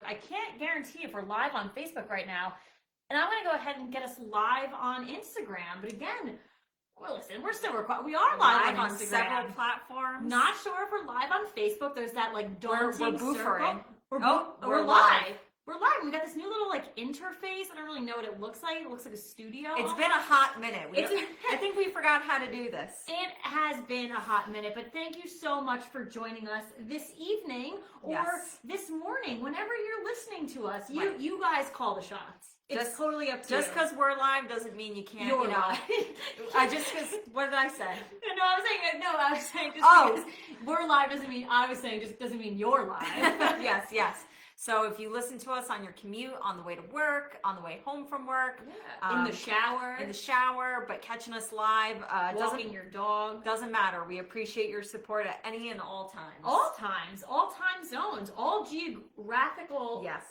I can't guarantee if we're live on Facebook right now. And I'm going to go ahead and get us live on Instagram. But again, well, listen, we are live on Instagram. Several platforms. Not sure if we're live on Facebook. There's that like daunting circle. We're live. We're live. We got this new little like interface. I don't really know what it looks like. It looks like a studio. It's been a hot minute. I think we forgot how to do this. It has been a hot minute, but thank you so much for joining us this evening or this morning, whenever you're listening to us. You guys call the shots. It's totally up to you. Just because we're live doesn't mean you can't. You're live. Just because. What did I say? I was saying because we're live doesn't mean. I was saying just doesn't mean you're live. Yes. So if you listen to us on your commute, on the way to work, on the way home from work, in the shower, but catching us live, walking your dog, doesn't matter. We appreciate your support at any and all times. All times, all time zones, all geographical. Yes.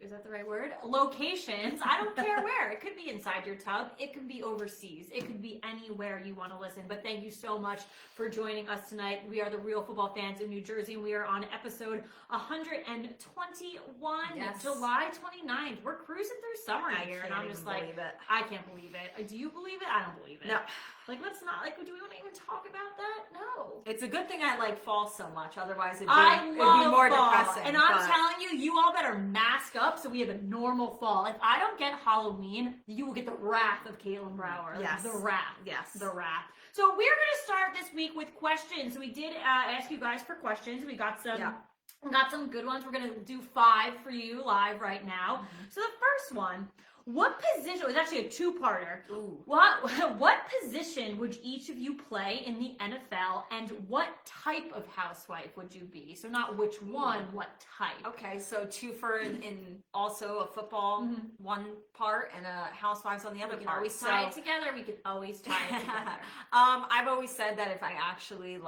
Is that the right word? Locations. I don't care where. It could be inside your tub. It could be overseas. It could be anywhere you want to listen. But thank you so much for joining us tonight. We are the Real Football Fans in New Jersey, and we are on episode 121, July 29th. We're cruising through summer here, and I'm just like, I can't believe it. Do you believe it? I don't believe it. No. Like, let's not, like, do we want to even talk about that? No. It's a good thing I like fall so much, otherwise it'd be more fall. depressing. And I'm telling you, you all better mask up so we have a normal fall. If I don't get Halloween, you will get the wrath of Caitlin Brower. Yes. The wrath. Yes. The wrath. So we're going to start this week with questions. We did ask you guys for questions. We got some... Yeah. We got some good ones. We're going to do 5 for you live right now. Mm-hmm. So the first one, what position, it's actually a two-parter. Ooh. What position would each of you play in the NFL, and what type of housewife would you be? So not which one, what type. Okay, so 2 for in also a football one part and a housewives on the other part. We can always tie it together. We can always tie it together. I've always said that if I actually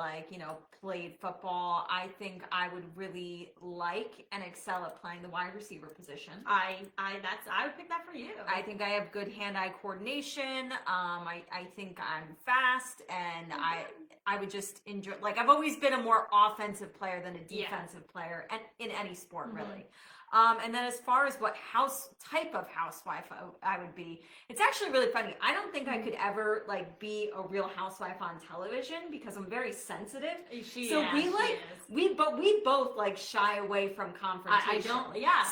played football, I think I would really like and excel at playing the wide receiver position. I would pick that for you. I think I have good hand-eye coordination. I think I'm fast, and I would just enjoy. Like, I've always been a more offensive player than a defensive player, and in any sport really. And then as far as what type of housewife I would be, it's actually really funny. I don't think I could ever be a real housewife on television because I'm very sensitive. We both shy away from confrontation.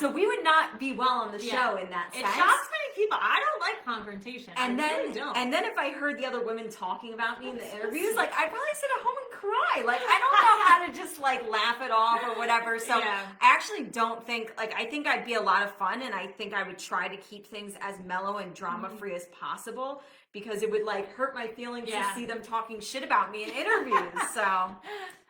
So we would not be well on the show in that sense. It shocks many people. I don't like confrontation. And then if I heard the other women talking about me in the interviews, I'd probably sit at home and cry. I don't know how to just laugh it off or whatever. So I actually don't think I think I'd be a lot of fun, and I think I would try to keep things as mellow and drama-free as possible, because it would hurt my feelings to see them talking shit about me in interviews. So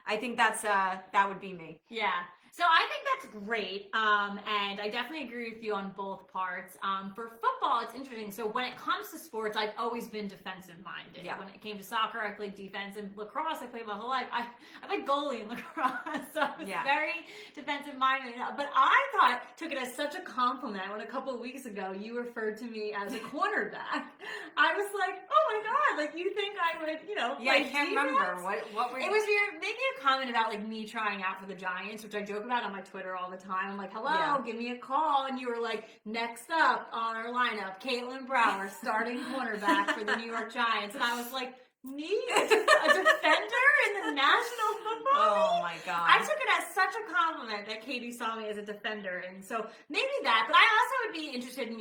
I think that would be me. Yeah. So I think that's great, and I definitely agree with you on both parts. For football, it's interesting. So when it comes to sports, I've always been defensive-minded. Yeah. When it came to soccer, I played defense. And lacrosse, I played my whole life. I played goalie in lacrosse, so I was very defensive-minded. But I took it as such a compliment when a couple of weeks ago you referred to me as a cornerback. I was like, oh my God, you think I would, I can't remember. What were you? It was you're making a comment about me trying out for the Giants, which I joke about on my Twitter all the time. I'm like, hello, give me a call. And you were like, next up on our lineup, Caitlin Brower, starting cornerback for the New York Giants. And I was like, me? A defender in the National Football League? Oh my God. I took it as such a compliment that Katie saw me as a defender. And so maybe that, but I also would be interested in,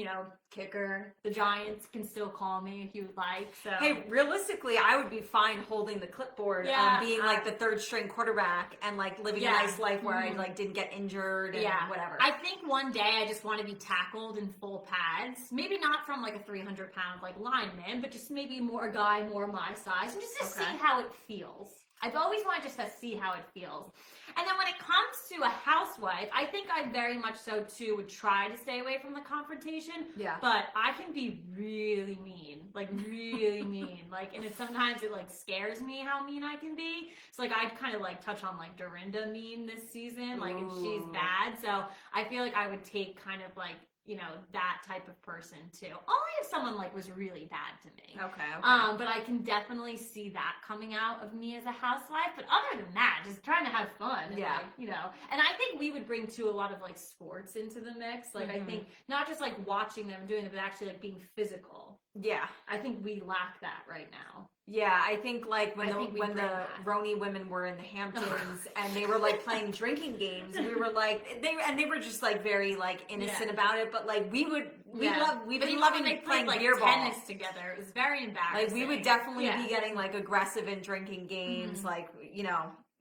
kicker. The Giants can still call me if you would like. So hey, realistically, I would be fine holding the clipboard and being the third string quarterback and living a nice life where I didn't get injured and whatever. I think one day I just want to be tackled in full pads. Maybe not from a 300-pound lineman, but just maybe a guy more my size, and just to see how it feels. I've always wanted just to see how it feels. And then when it comes to a housewife, I think I very much so too would try to stay away from the confrontation. Yeah. But I can be really mean, really mean. And sometimes it scares me how mean I can be. So I'd kind of touch on Dorinda mean this season, and she's bad. So I feel I would take kind of that type of person too. Only if someone like was really bad to me. Okay. But I can definitely see that coming out of me as a housewife. But other than that, just trying to have fun. And, Yeah. and I think we would bring too a lot of like sports into the mix. Like I think not just like watching them doing it, but actually like being physical. Yeah. I think we lack that right now. Yeah, I think like when we the bring that. Roni women were in the Hamptons and they were like playing drinking games, we were like they were just like very like innocent about it, but like we've been loving playing like beer tennis ball together. It was very embarrassing. Like we would definitely be getting like aggressive in drinking games, like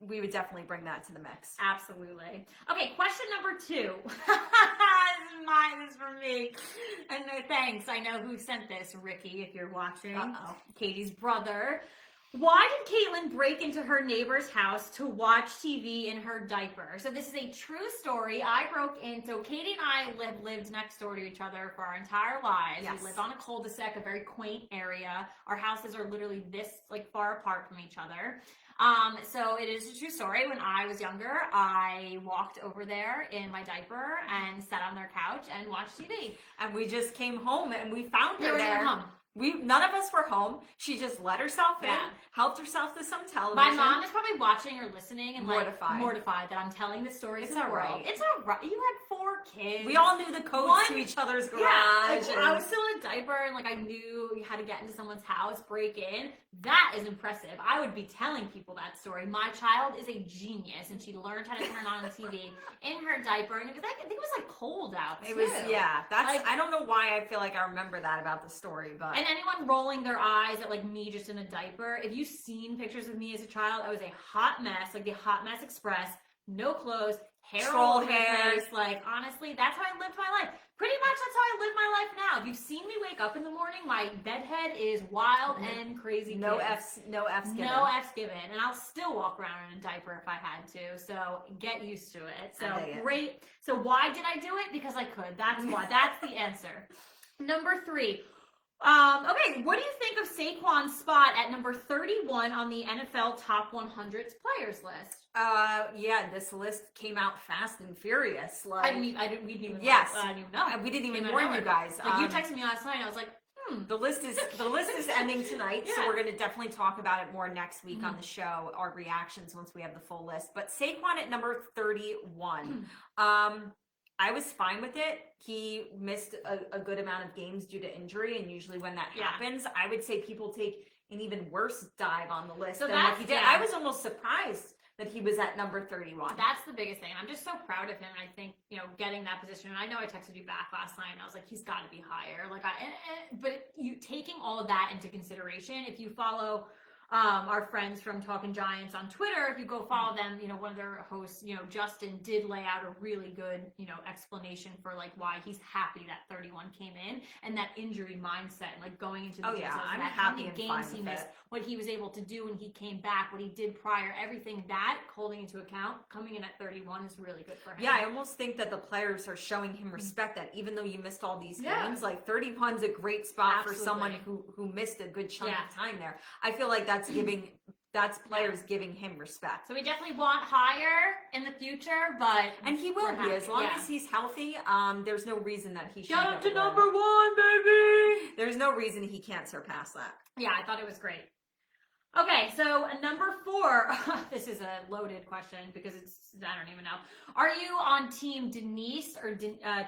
we would definitely bring that to the mix. Absolutely. Okay, question number 2. This is for me. And thanks. I know who sent this, Ricky, if you're watching. Katie's brother. Why did Caitlin break into her neighbor's house to watch TV in her diaper? So this is a true story. I broke in. So Katie and I lived next door to each other for our entire lives. Yes. We lived on a cul-de-sac, a very quaint area. Our houses are literally this like far apart from each other. So it is a true story. When I was younger, I walked over there in my diaper and sat on their couch and watched TV. And we just came home and we found her were there. home. None of us were home. She just let herself in, helped herself to some television. My mom is probably watching or listening and mortified that I'm telling this story. It's all right. It's all right. You had 4 kids. We all knew the codes to each other's garage. I was still in a diaper and like I knew you had to get into someone's house, break in. That is impressive. I would be telling people that story. My child is a genius and she learned how to turn on the TV in her diaper, and it was like I think it was like cold out too. It was that's I don't know why I feel like I remember that about the story, but and anyone rolling their eyes at like me just in a diaper, if you've seen pictures of me as a child, I was a hot mess, like the Hot Mess Express, no clothes, hair troll all hair. face. Like honestly, that's how I lived my life. Pretty much that's how I live my life now. If you've seen me wake up in the morning, my bedhead is wild and crazy. No F's given. No F's given. And I'll still walk around in a diaper if I had to. So get used to it. So great. So why did I do it? Because I could. That's why. That's the answer. Number 3. Okay, what do you think of Saquon's spot at number 31 on the NFL Top 100 players list? This list came out fast and furious. Like we didn't even we didn't even warn you guys. Like you texted me last night, and I was like, The list is ending tonight, so we're going to definitely talk about it more next week on the show. Our reactions once we have the full list. But Saquon at number 31. I was fine with it. He missed a good amount of games due to injury, and usually when that happens, I would say people take an even worse dive on the list than what he did. I was almost surprised that he was at number 31. That's the biggest thing. I'm just so proud of him, and I think, getting that position, and I know I texted you back last night, and I was like, he's got to be higher. But you taking all of that into consideration, if you follow our friends from Talking Giants on Twitter, if you go follow them, one of their hosts, Justin did lay out a really good, explanation for like why he's happy that 31 came in and that injury mindset, and like going into the I'm happy how many and games fine he with missed, it. what he was able to do when he came back, what he did prior, everything that holding into account, coming in at 31 is really good for him. Yeah, I almost think that the players are showing him respect that even though you missed all these games, like 31's a great spot for someone who missed a good chunk of time there. I feel like that's players giving him respect. So we definitely want higher in the future, and he will be as long as he's healthy. There's no reason that he should get up to number 1, baby. There's no reason he can't surpass that. Yeah, I thought it was great. Okay, so number 4. This is a loaded question because I don't even know. Are you on Team Denise or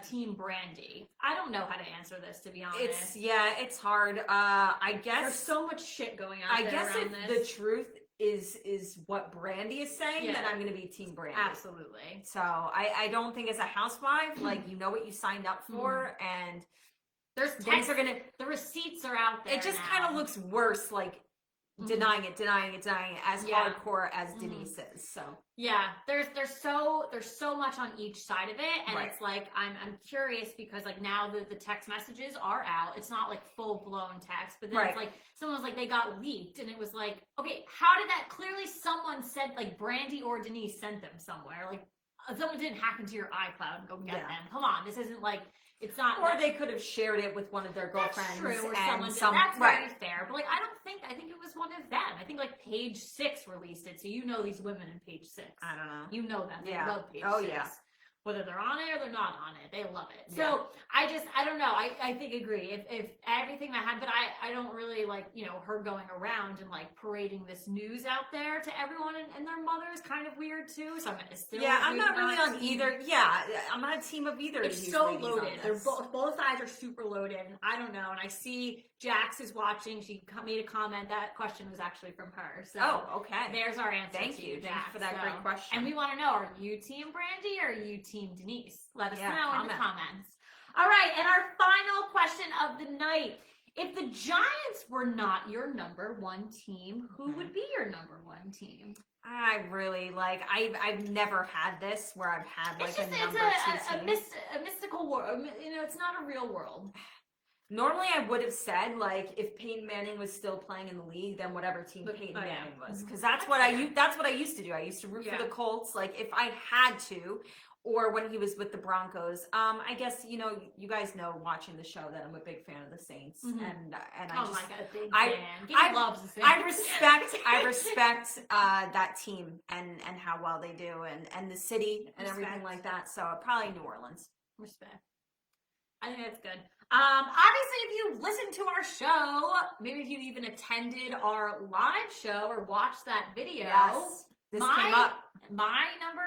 Team Brandy? I don't know how to answer this, to be honest. It's hard. I guess there's so much shit going on. I guess if the truth is what Brandy is saying, then I'm going to be Team Brandy. Absolutely. So I don't think as a housewife, like you know what you signed up for, and the receipts are out there. It just kind of looks worse, like. Denying it as hardcore as Denise is. So there's so much on each side of it, and it's like I'm curious because like now the text messages are out. It's not like full blown text, but then it's like someone was like they got leaked, and it was like, okay, how did that? Clearly someone said like Brandy or Denise sent them somewhere. Like someone didn't hack into your iCloud and go get them. Come on, this isn't like. It's not, or they could have shared it with one of their girlfriends. That's true, or someone. That's very fair. But like, I think it was one of them. I think like Page 6 released it, so these women in Page 6. I don't know. You know them. They love Page 6. Yeah. whether they're on it or they're not on it. They love it. Yeah. So I don't know. I think agree. If everything that happened, but I don't really like, her going around and like parading this news out there to everyone and their mother is kind of weird too. So I'm gonna still I'm not really on either. Yeah, I'm not a team of either. It's of these so ladies on loaded. They're this. both sides are super loaded. And I don't know. And I see Jax is watching. She made a comment. That question was actually from her. So okay. there's our answer. Thank to you, Jax. for that great question. And we want to know: are you Team Brandy or are you Team Denise? Let us know in the comments. All right, and our final question of the night: if the Giants were not your number one team, who would be your number one team? I really I've never had this where I've had like it's just, a number two team. a mystical world. It's not a real world. Normally, I would have said if Peyton Manning was still playing in the league, then whatever team Peyton Manning was, because that's what I used to do. I used to root for the Colts. If I had to, or when he was with the Broncos. I guess you guys know watching the show that I'm a big fan of the Saints, and I just my God, big fan. Loves the Saints. I respect that team and how well they do and the city and everything like that. So probably New Orleans. Respect. I think that's good. Obviously, if you listened to our show, maybe if you even attended our live show or watched that video, this came up. My number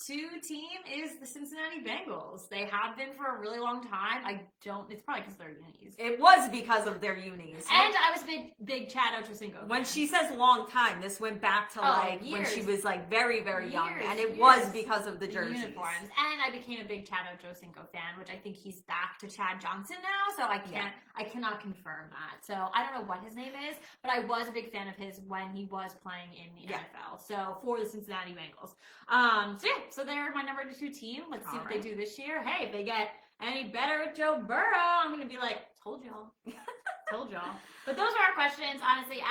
two team is the Cincinnati Bengals. They have been for a really long time. It's probably because they're unis. It was because of their unis. And I was big Chad Ochocinco. When she says long time, this went back to when she was very, very young. And it was because of the jerseys. Uniforms. And I became a big Chad Ochocinco fan, which I think he's back to Chad Johnson now. So I cannot confirm that. So I don't know what his name is, but I was a big fan of his when he was playing in the NFL. So for the Cincinnati Bengals. So they're my number two team. Let's see what they do this year. Hey, if they get any better with Joe Burrow, I'm going to be like, told y'all. Told y'all. But those are our questions. Honestly,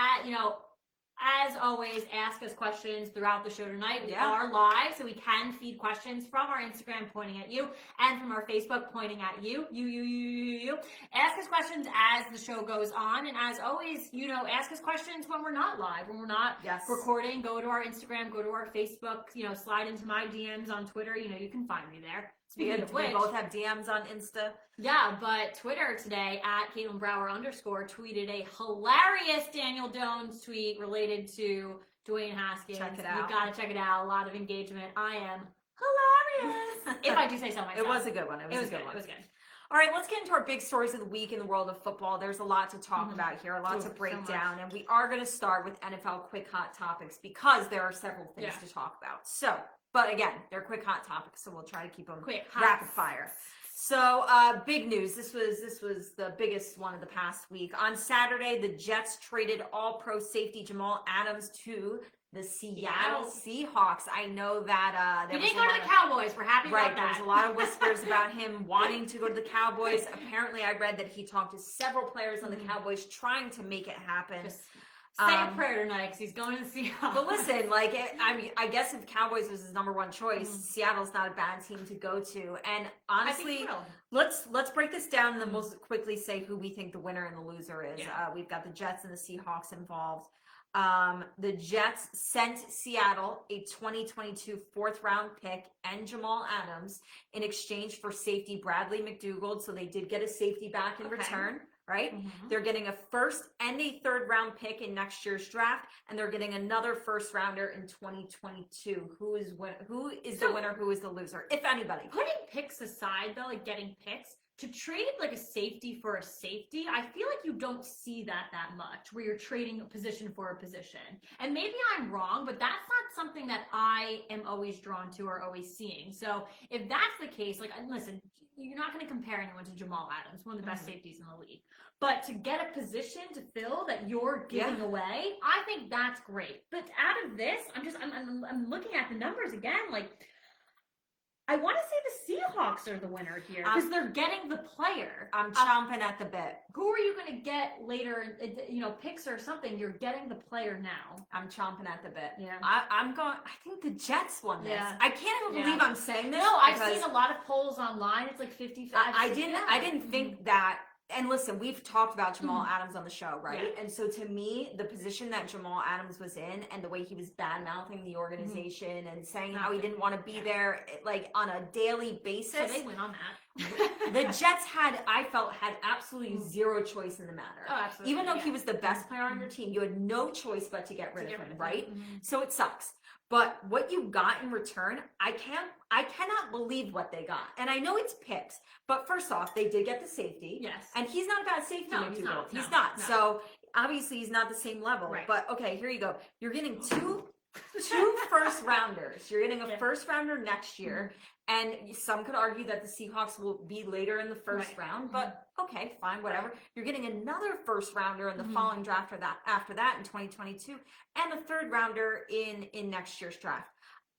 as always, ask us questions throughout the show tonight. We are live, so we can feed questions from our Instagram pointing at you and from our Facebook pointing at you. You. Ask us questions as the show goes on. And as always, ask us questions when we're not live, when we're not recording. Go to our Instagram, go to our Facebook, slide into my DMs on Twitter. You can find me there. Speaking of which, we both have DMs on Insta. Yeah, but Twitter today at Caitlin Brower _ tweeted a hilarious Daniel Jones tweet related to Dwayne Haskins. Check it out. You gotta check it out. A lot of engagement. I am hilarious. If I do say so myself. It was a good one. It was good. It was good. All right, let's get into our big stories of the week in the world of football. There's a lot to talk about here, a lot to break down, and we are going to start with NFL quick hot topics because there are several things to talk about. So, but again, they're quick hot topics, so we'll try to keep them rapid fire. So, big news. This was the biggest one of the past week. On Saturday, the Jets traded All-Pro safety Jamal Adams to the Seattle Seahawks. I know that he didn't go to the Cowboys. We're happy about that. There was a lot of whispers about him wanting to go to the Cowboys. Apparently, I read that he talked to several players on the Cowboys trying to make it happen. Just say a prayer tonight because he's going to the Seahawks. But listen, I guess if Cowboys was his number one choice, Seattle's not a bad team to go to. And honestly, let's break this down and then we'll quickly say who we think the winner and the loser is. We've got the Jets and the Seahawks involved. The Jets sent Seattle a 2022 4th round pick and Jamal Adams in exchange for safety Bradley McDougald. So they did get a safety back in return, right? They're getting a 1st and a 3rd round pick in next year's draft, and they're getting another 1st rounder in 2022. Who is the winner? Who is the loser? If anybody. Putting picks aside, though, getting picks, to trade a safety for a safety, I feel like you don't see that much, where you're trading a position for a position. And maybe I'm wrong, but that's not something that I am always drawn to or always seeing. So if that's the case, listen, you're not going to compare anyone to Jamal Adams, one of the best safeties in the league. But to get a position to fill that you're giving away, I think that's great. But out of this, I'm looking at the numbers again, I want to say the Seahawks are the winner here because they're getting the player. I'm chomping at the bit. Who are you going to get later? Picks or something. You're getting the player now. I'm chomping at the bit. Yeah. I think the Jets won this. Yeah. I can't even believe I'm saying this. No, I've seen a lot of polls online. It's 50-50. I didn't think that and listen, we've talked about Jamal Adams on the show, right? And so to me, the position that Jamal Adams was in and the way he was bad-mouthing the organization and saying how he didn't want to be there, like on a daily basis. So they went on that. The Jets I felt had absolutely zero choice in the matter. Oh, absolutely. Even though he was the best player on your team, you had no choice but to get rid of him, right? So it sucks. But what you got in return, I cannot believe what they got. And I know it's picks, but first off, they did get the safety. Yes. And he's not a bad safety. No, he's not. He's not. So obviously he's not the same level. Right. But okay, here you go. You're getting two first rounders. You're getting a first rounder next year. And some could argue that the Seahawks will be later in the first round, but okay, fine, whatever. You're getting another first rounder in the following draft after that in 2022, and a third rounder in next year's draft.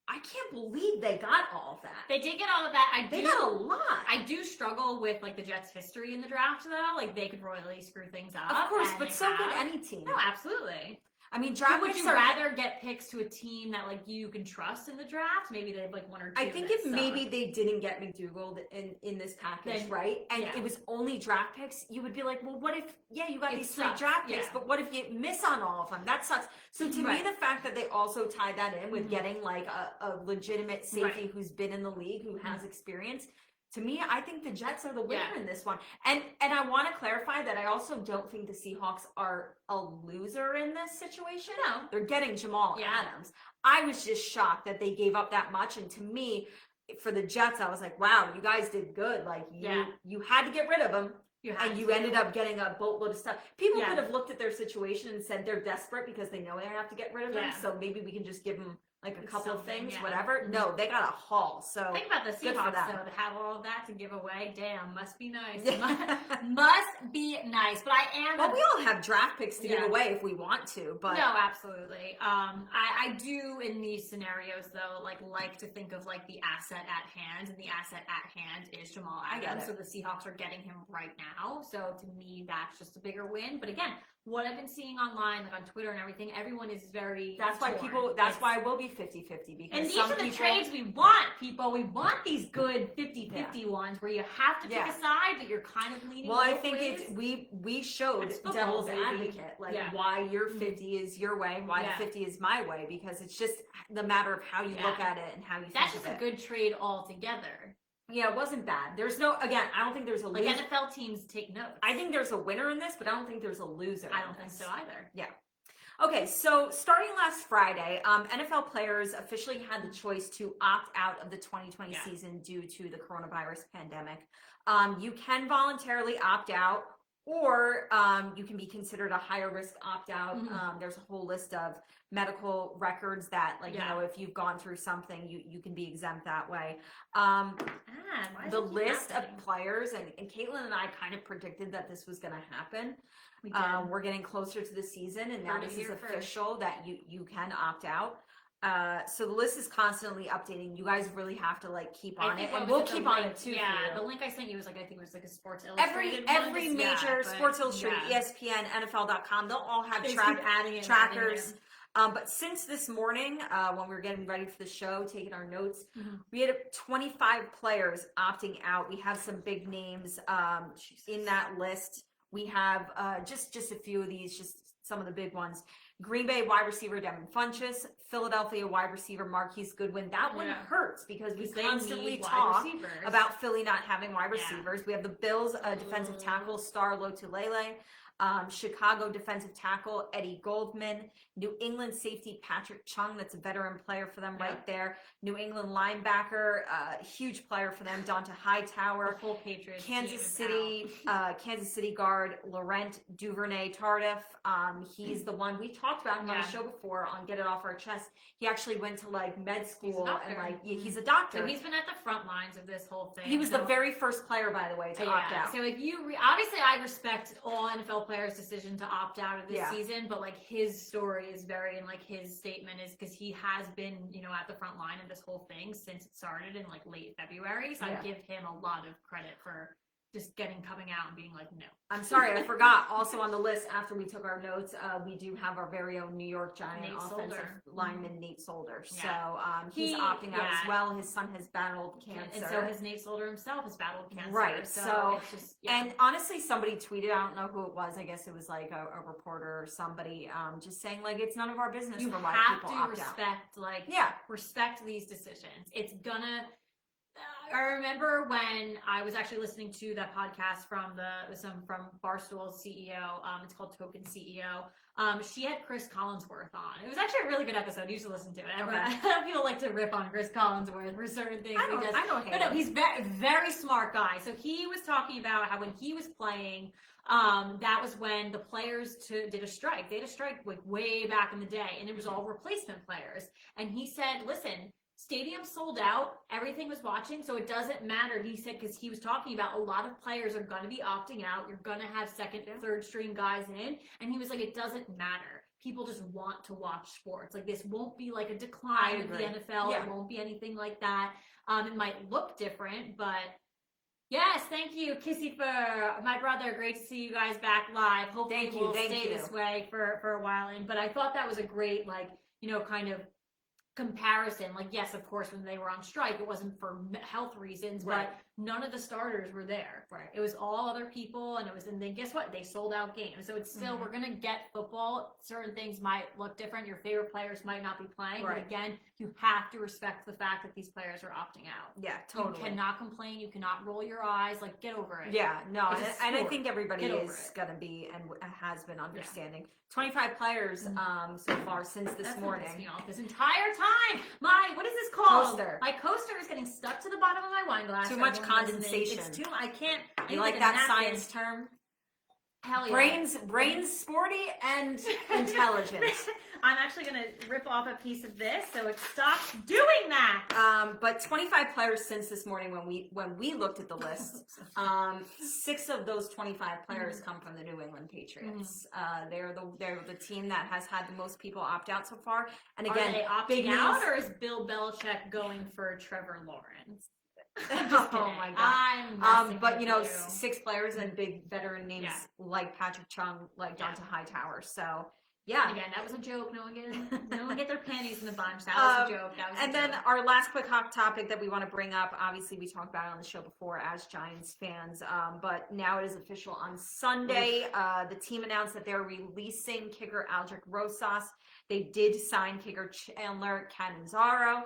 I can't believe they got all of that. They did get all of that. They got a lot. I do struggle with like the Jets' history in the draft, though. Like they could royally screw things up. Of course, but so could any team. No, absolutely. I mean, draft would you rather get picks to a team that like you can trust in the draft? Maybe they have like one or two. I think if maybe they didn't get McDougal in this package, right? And it was only draft picks, you would be like, well, what if you got these 3 draft picks, but what if you miss on all of them? That sucks. So to me, the fact that they also tied that in with getting like a legitimate safety who's been in the league, who has experience. To me, I think the Jets are the winner in this one. And I want to clarify that I also don't think the Seahawks are a loser in this situation. No. They're getting Jamal Adams. I was just shocked that they gave up that much. And to me, for the Jets, I was like, wow, you guys did good. Like, you had to get rid of him. You ended up getting a boatload of stuff. People could have looked at their situation and said they're desperate because they know they have to get rid of him. So maybe we can just give them like a couple of things, whatever. No, they got a haul. So think about the Seahawks though, to have all of that to give away. Damn, must be nice. Must be nice. But I am. Well, we all have draft picks to give away if we want to. But no, absolutely. I do in these scenarios though, like to think of like the asset at hand, and the asset at hand is Jamal Adams. So the Seahawks are getting him right now. So to me, that's just a bigger win. But again, what I've been seeing online, like on Twitter and everything, everyone is very That's why it will be 50-50 because and these are the trades we want, people. We want these good 50-50 ones where you have to pick a side, but you're kind of leaning. Well, I think we showed devil's advocate, why your 50 is your way, why the 50 is my way, because it's just the matter of how you look at it and how you think of it. That's just a good trade altogether. Yeah, it wasn't bad. There's no, again, I don't think there's a loser. Like NFL teams take notes. I think there's a winner in this, but I don't think there's a loser. I don't think so either. Yeah. Okay, so starting last Friday, NFL players officially had the choice to opt out of the 2020 season due to the coronavirus pandemic. You can voluntarily opt out, or you can be considered a higher risk opt out. There's a whole list of medical records that, like, you know, if you've gone through something, you can be exempt that way. The list of players, and Caitlin and I kind of predicted that this was going to happen. We're getting closer to the season, and now this is official that you can opt out. So the list is constantly updating. You guys really have to like keep on it, and we'll keep on it too. Yeah, the link I sent you was like, I think it was like a Sports Illustrated. Every major Sports Illustrated, ESPN, NFL.com, they'll all have trackers. But since this morning, when we were getting ready for the show, taking our notes, we had 25 players opting out. We have some big names in that list. We have just a few of these, just some of the big ones. Green Bay wide receiver Devin Funchess, Philadelphia wide receiver Marquise Goodwin. That one hurts because we constantly talk about Philly not having wide receivers. We have the Bills defensive tackle Star Lotulelei, Chicago defensive tackle Eddie Goldman, New England safety Patrick Chung, that's a veteran player for them right there. New England linebacker, huge player for them, Donta Hightower. The whole Patriots. Kansas City guard Laurent Duvernay-Tardif. He's the one we talked about him on the show before on Get It Off Our Chest. He actually went to like med school and like he's a doctor. So he's been at the front lines of this whole thing. He was the very first player, by the way, to opt out. So if you obviously, I respect all NFL players' decision to opt out of this season, but like his story is very, and like his statement is because he has been, you know, at the front line of this whole thing since it started in like late February. So I give him a lot of credit for just coming out and being like, no. I'm sorry, I forgot. Also on the list, after we took our notes, we do have our very own New York Giant Nate offensive Solder. lineman, Nate Solder. Yeah. So he's opting out as well. His son has battled cancer. And so has Nate Solder himself has battled cancer. Right. So it's just, and honestly, somebody tweeted, I don't know who it was, I guess it was like a reporter or somebody, just saying like, it's none of our business you for why have people to opt respect, out. like, Yeah. respect these decisions. It's gonna, I remember when I was actually listening to that podcast from Barstool's CEO. It's called Token CEO. She had Chris Collinsworth on. It was actually a really good episode. You should listen to it. Okay. People like to rip on Chris Collinsworth for certain things. I don't hate him. He's very, very smart guy. So he was talking about how when he was playing, that was when the players did a strike. They had a strike like way back in the day, and it was all replacement players. And he said, listen, stadium sold out, everything was watching, so it doesn't matter. He said, because he was talking about a lot of players are going to be opting out. You're going to have second, third string guys in. And he was like, it doesn't matter. People just want to watch sports. Like, this won't be like a decline of the NFL. Yeah. It won't be anything like that. It might look different, but yes, thank you, Kissy, for my brother. Great to see you guys back live. Hopefully we'll stay this way for a while. But I thought that was a great, like, kind of comparison. Like, yes, of course, when they were on strike, it wasn't for health reasons, but none of the starters were there. Right. It was all other people, and then guess what? They sold out games. So it's still, we're gonna get football. Certain things might look different. Your favorite players might not be playing, but again, you have to respect the fact that these players are opting out. Yeah, totally. You cannot complain. You cannot roll your eyes. Like, get over it. Yeah, no, and I think everybody is gonna be and has been understanding. 25 players so far since this morning. That's what pissed me off this entire time. What is this called? Coaster. My coaster is getting stuck to the bottom of my wine glass. Too much condensation. It's too. I can't. You like that science term? Hell yeah. Brains sporty and intelligent. I'm actually going to rip off a piece of this so it stops doing that. But 25 players since this morning when we looked at the list, 6 of those 25 players come from the New England Patriots. They're the team that has had the most people opt out so far. And again, are they opting out, or is Bill Belichick going for Trevor Lawrence? Oh my god! But 6 players and big veteran names like Patrick Chung, like Donta Hightower. So yeah, again, that was a joke. No one get their panties in the bunch. That was a joke. Then our last quick hot topic that we want to bring up. Obviously, we talked about it on the show before as Giants fans, but now it is official. On Sunday, the team announced that they're releasing kicker Aldrick Rosas. They did sign kicker Chandler Catanzaro.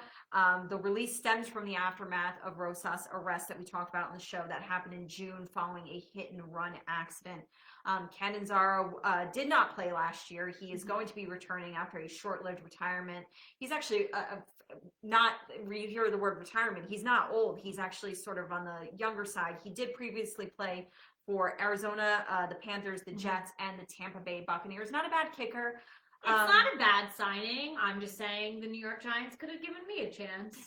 The release stems from the aftermath of Rosas' arrest that we talked about on the show that happened in June following a hit-and-run accident. Catanzaro did not play last year. He is going to be returning after a short-lived retirement. He's actually not, you hear the word retirement, he's not old. He's actually sort of on the younger side. He did previously play for Arizona, the Panthers, the Jets, and the Tampa Bay Buccaneers. Not a bad kicker. It's not a bad signing. I'm just saying the New York Giants could have given me a chance.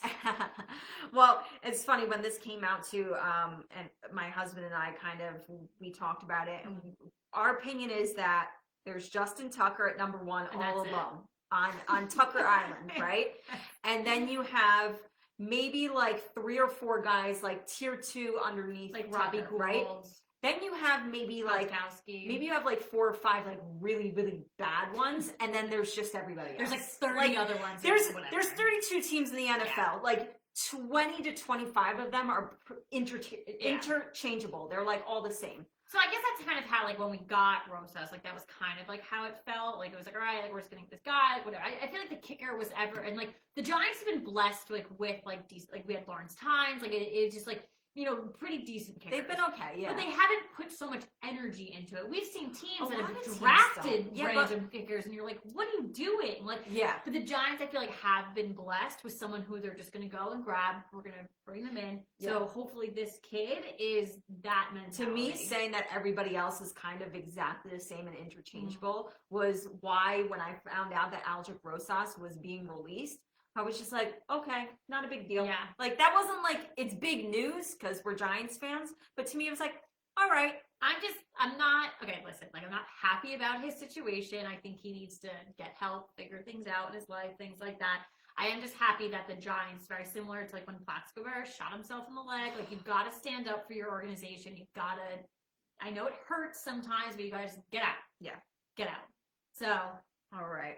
Well, it's funny when this came out too, and my husband and I we talked about it. And our opinion is that there's Justin Tucker at number 1 all alone on Tucker Island, right? And then you have maybe like 3 or 4 guys like tier 2 underneath, like Robbie Gould, right? Then you have maybe like 4 or 5 like really, really bad ones, and then there's just everybody else. There's like 30 other ones. There's 32 teams in the NFL. Yeah. Like 20 to 25 of them are interchangeable. They're like all the same. So I guess that's kind of how, like, when we got Rosas, like, that was kind of like how it felt. Like, it was like, all right, like, we're just gonna get this guy, whatever. I feel like the kicker was and like the Giants have been blessed with decent, like, we had Lawrence Tynes, like it's just like, pretty decent kickers. They've been okay, yeah. But they haven't put so much energy into it. We've seen teams that have drafted random kickers, and you're like, what are you doing? Like, but the Giants, I feel like, have been blessed with someone who they're just going to go and grab. We're going to bring them in. Yeah. So hopefully this kid is that mentality. To me, saying that everybody else is kind of exactly the same and interchangeable was why, when I found out that Aldrick Rosas was being released, I was just like, okay, not a big deal. Yeah. Like, that wasn't like, it's big news because we're Giants fans. But to me, it was like, all right. I'm not happy about his situation. I think he needs to get help, figure things out in his life, things like that. I am just happy that the Giants, very similar to like when Plaxico shot himself in the leg. Like, you've got to stand up for your organization. You've got to, I know it hurts sometimes, but you got to just get out. Yeah. Get out. So. All right.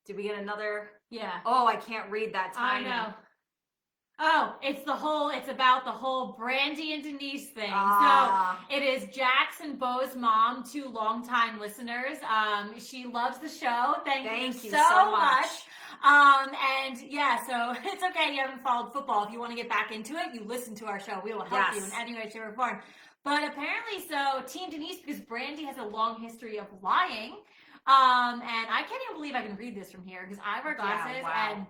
Did we get another? Yeah. Oh, I can't read that timing. I know. Oh, it's about the whole Brandy and Denise thing. So it is Jax and Bo's mom, 2 longtime listeners. She loves the show. Thank you so much. And yeah, so it's okay. You haven't followed football. If you want to get back into it, you listen to our show. We will help you in any way, shape, or form. But apparently, so Team Denise, because Brandy has a long history of lying. And I can't even believe I can read this from here because I wear glasses and.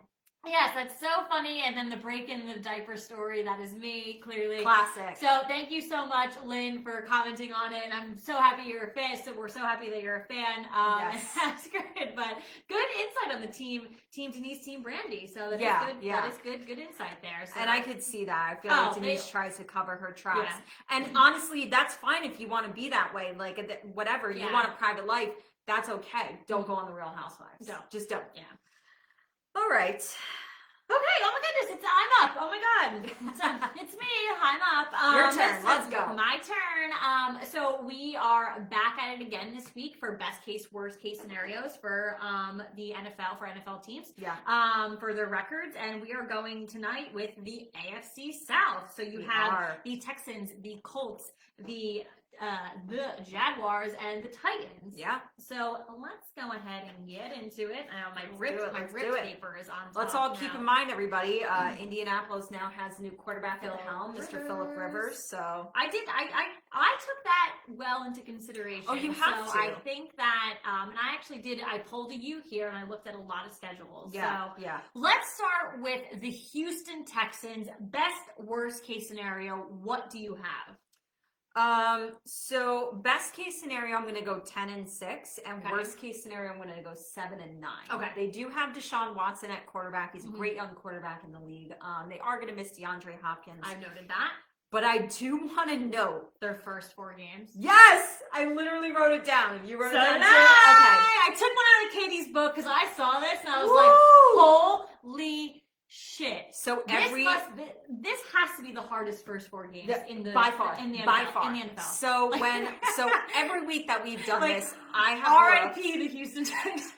Yes, that's so funny. And then the break in the diaper story, that is me, clearly. Classic. So thank you so much, Lynn, for commenting on it. And I'm so happy you're a fan. So we're so happy that you're a fan. Yes. That's great. But good insight on the team Denise, Team Brandy. So that is good. Yeah. That is good insight there. So and I could see that. I feel like Denise tries to cover her tracks. Yeah. And honestly, that's fine if you want to be that way. Like, whatever. You want a private life, that's okay. Don't go on the Real Housewives. Don't. Just don't. Yeah. All right. Okay, oh my goodness, I'm up. Oh my god. It's me, I'm up. Your turn, let's go. My turn. So we are back at it again this week for best case, worst case scenarios for the NFL, for NFL teams. Yeah. For their records. And we are going tonight with the AFC South. So you have the Texans, the Colts, the Jaguars, and the Titans. Yeah. So let's go ahead and get into it. My ripped paper is on top. Let's all keep in mind, everybody, Indianapolis now has a new quarterback at the helm, Mr. Phillip Rivers. So I took that well into consideration. Oh, you have to. I think that, and I pulled a U here and I looked at a lot of schedules. Yeah. So let's start with the Houston Texans. Best, worst case scenario. What do you have? So best case scenario, I'm going to go 10-6, and worst case scenario, I'm going to go 7-9. Okay. They do have Deshaun Watson at quarterback. He's a great young quarterback in the league. They are going to miss DeAndre Hopkins. I've noted that. But I do want to note their first 4 games. Yes! I literally wrote it down. You wrote it down too? Okay. I took one out of Katie's book because I saw this and I was like, holy shit. So this has to be the hardest first 4 games by far in the NFL. So every week that we've done this, I have RIP the Houston Texans.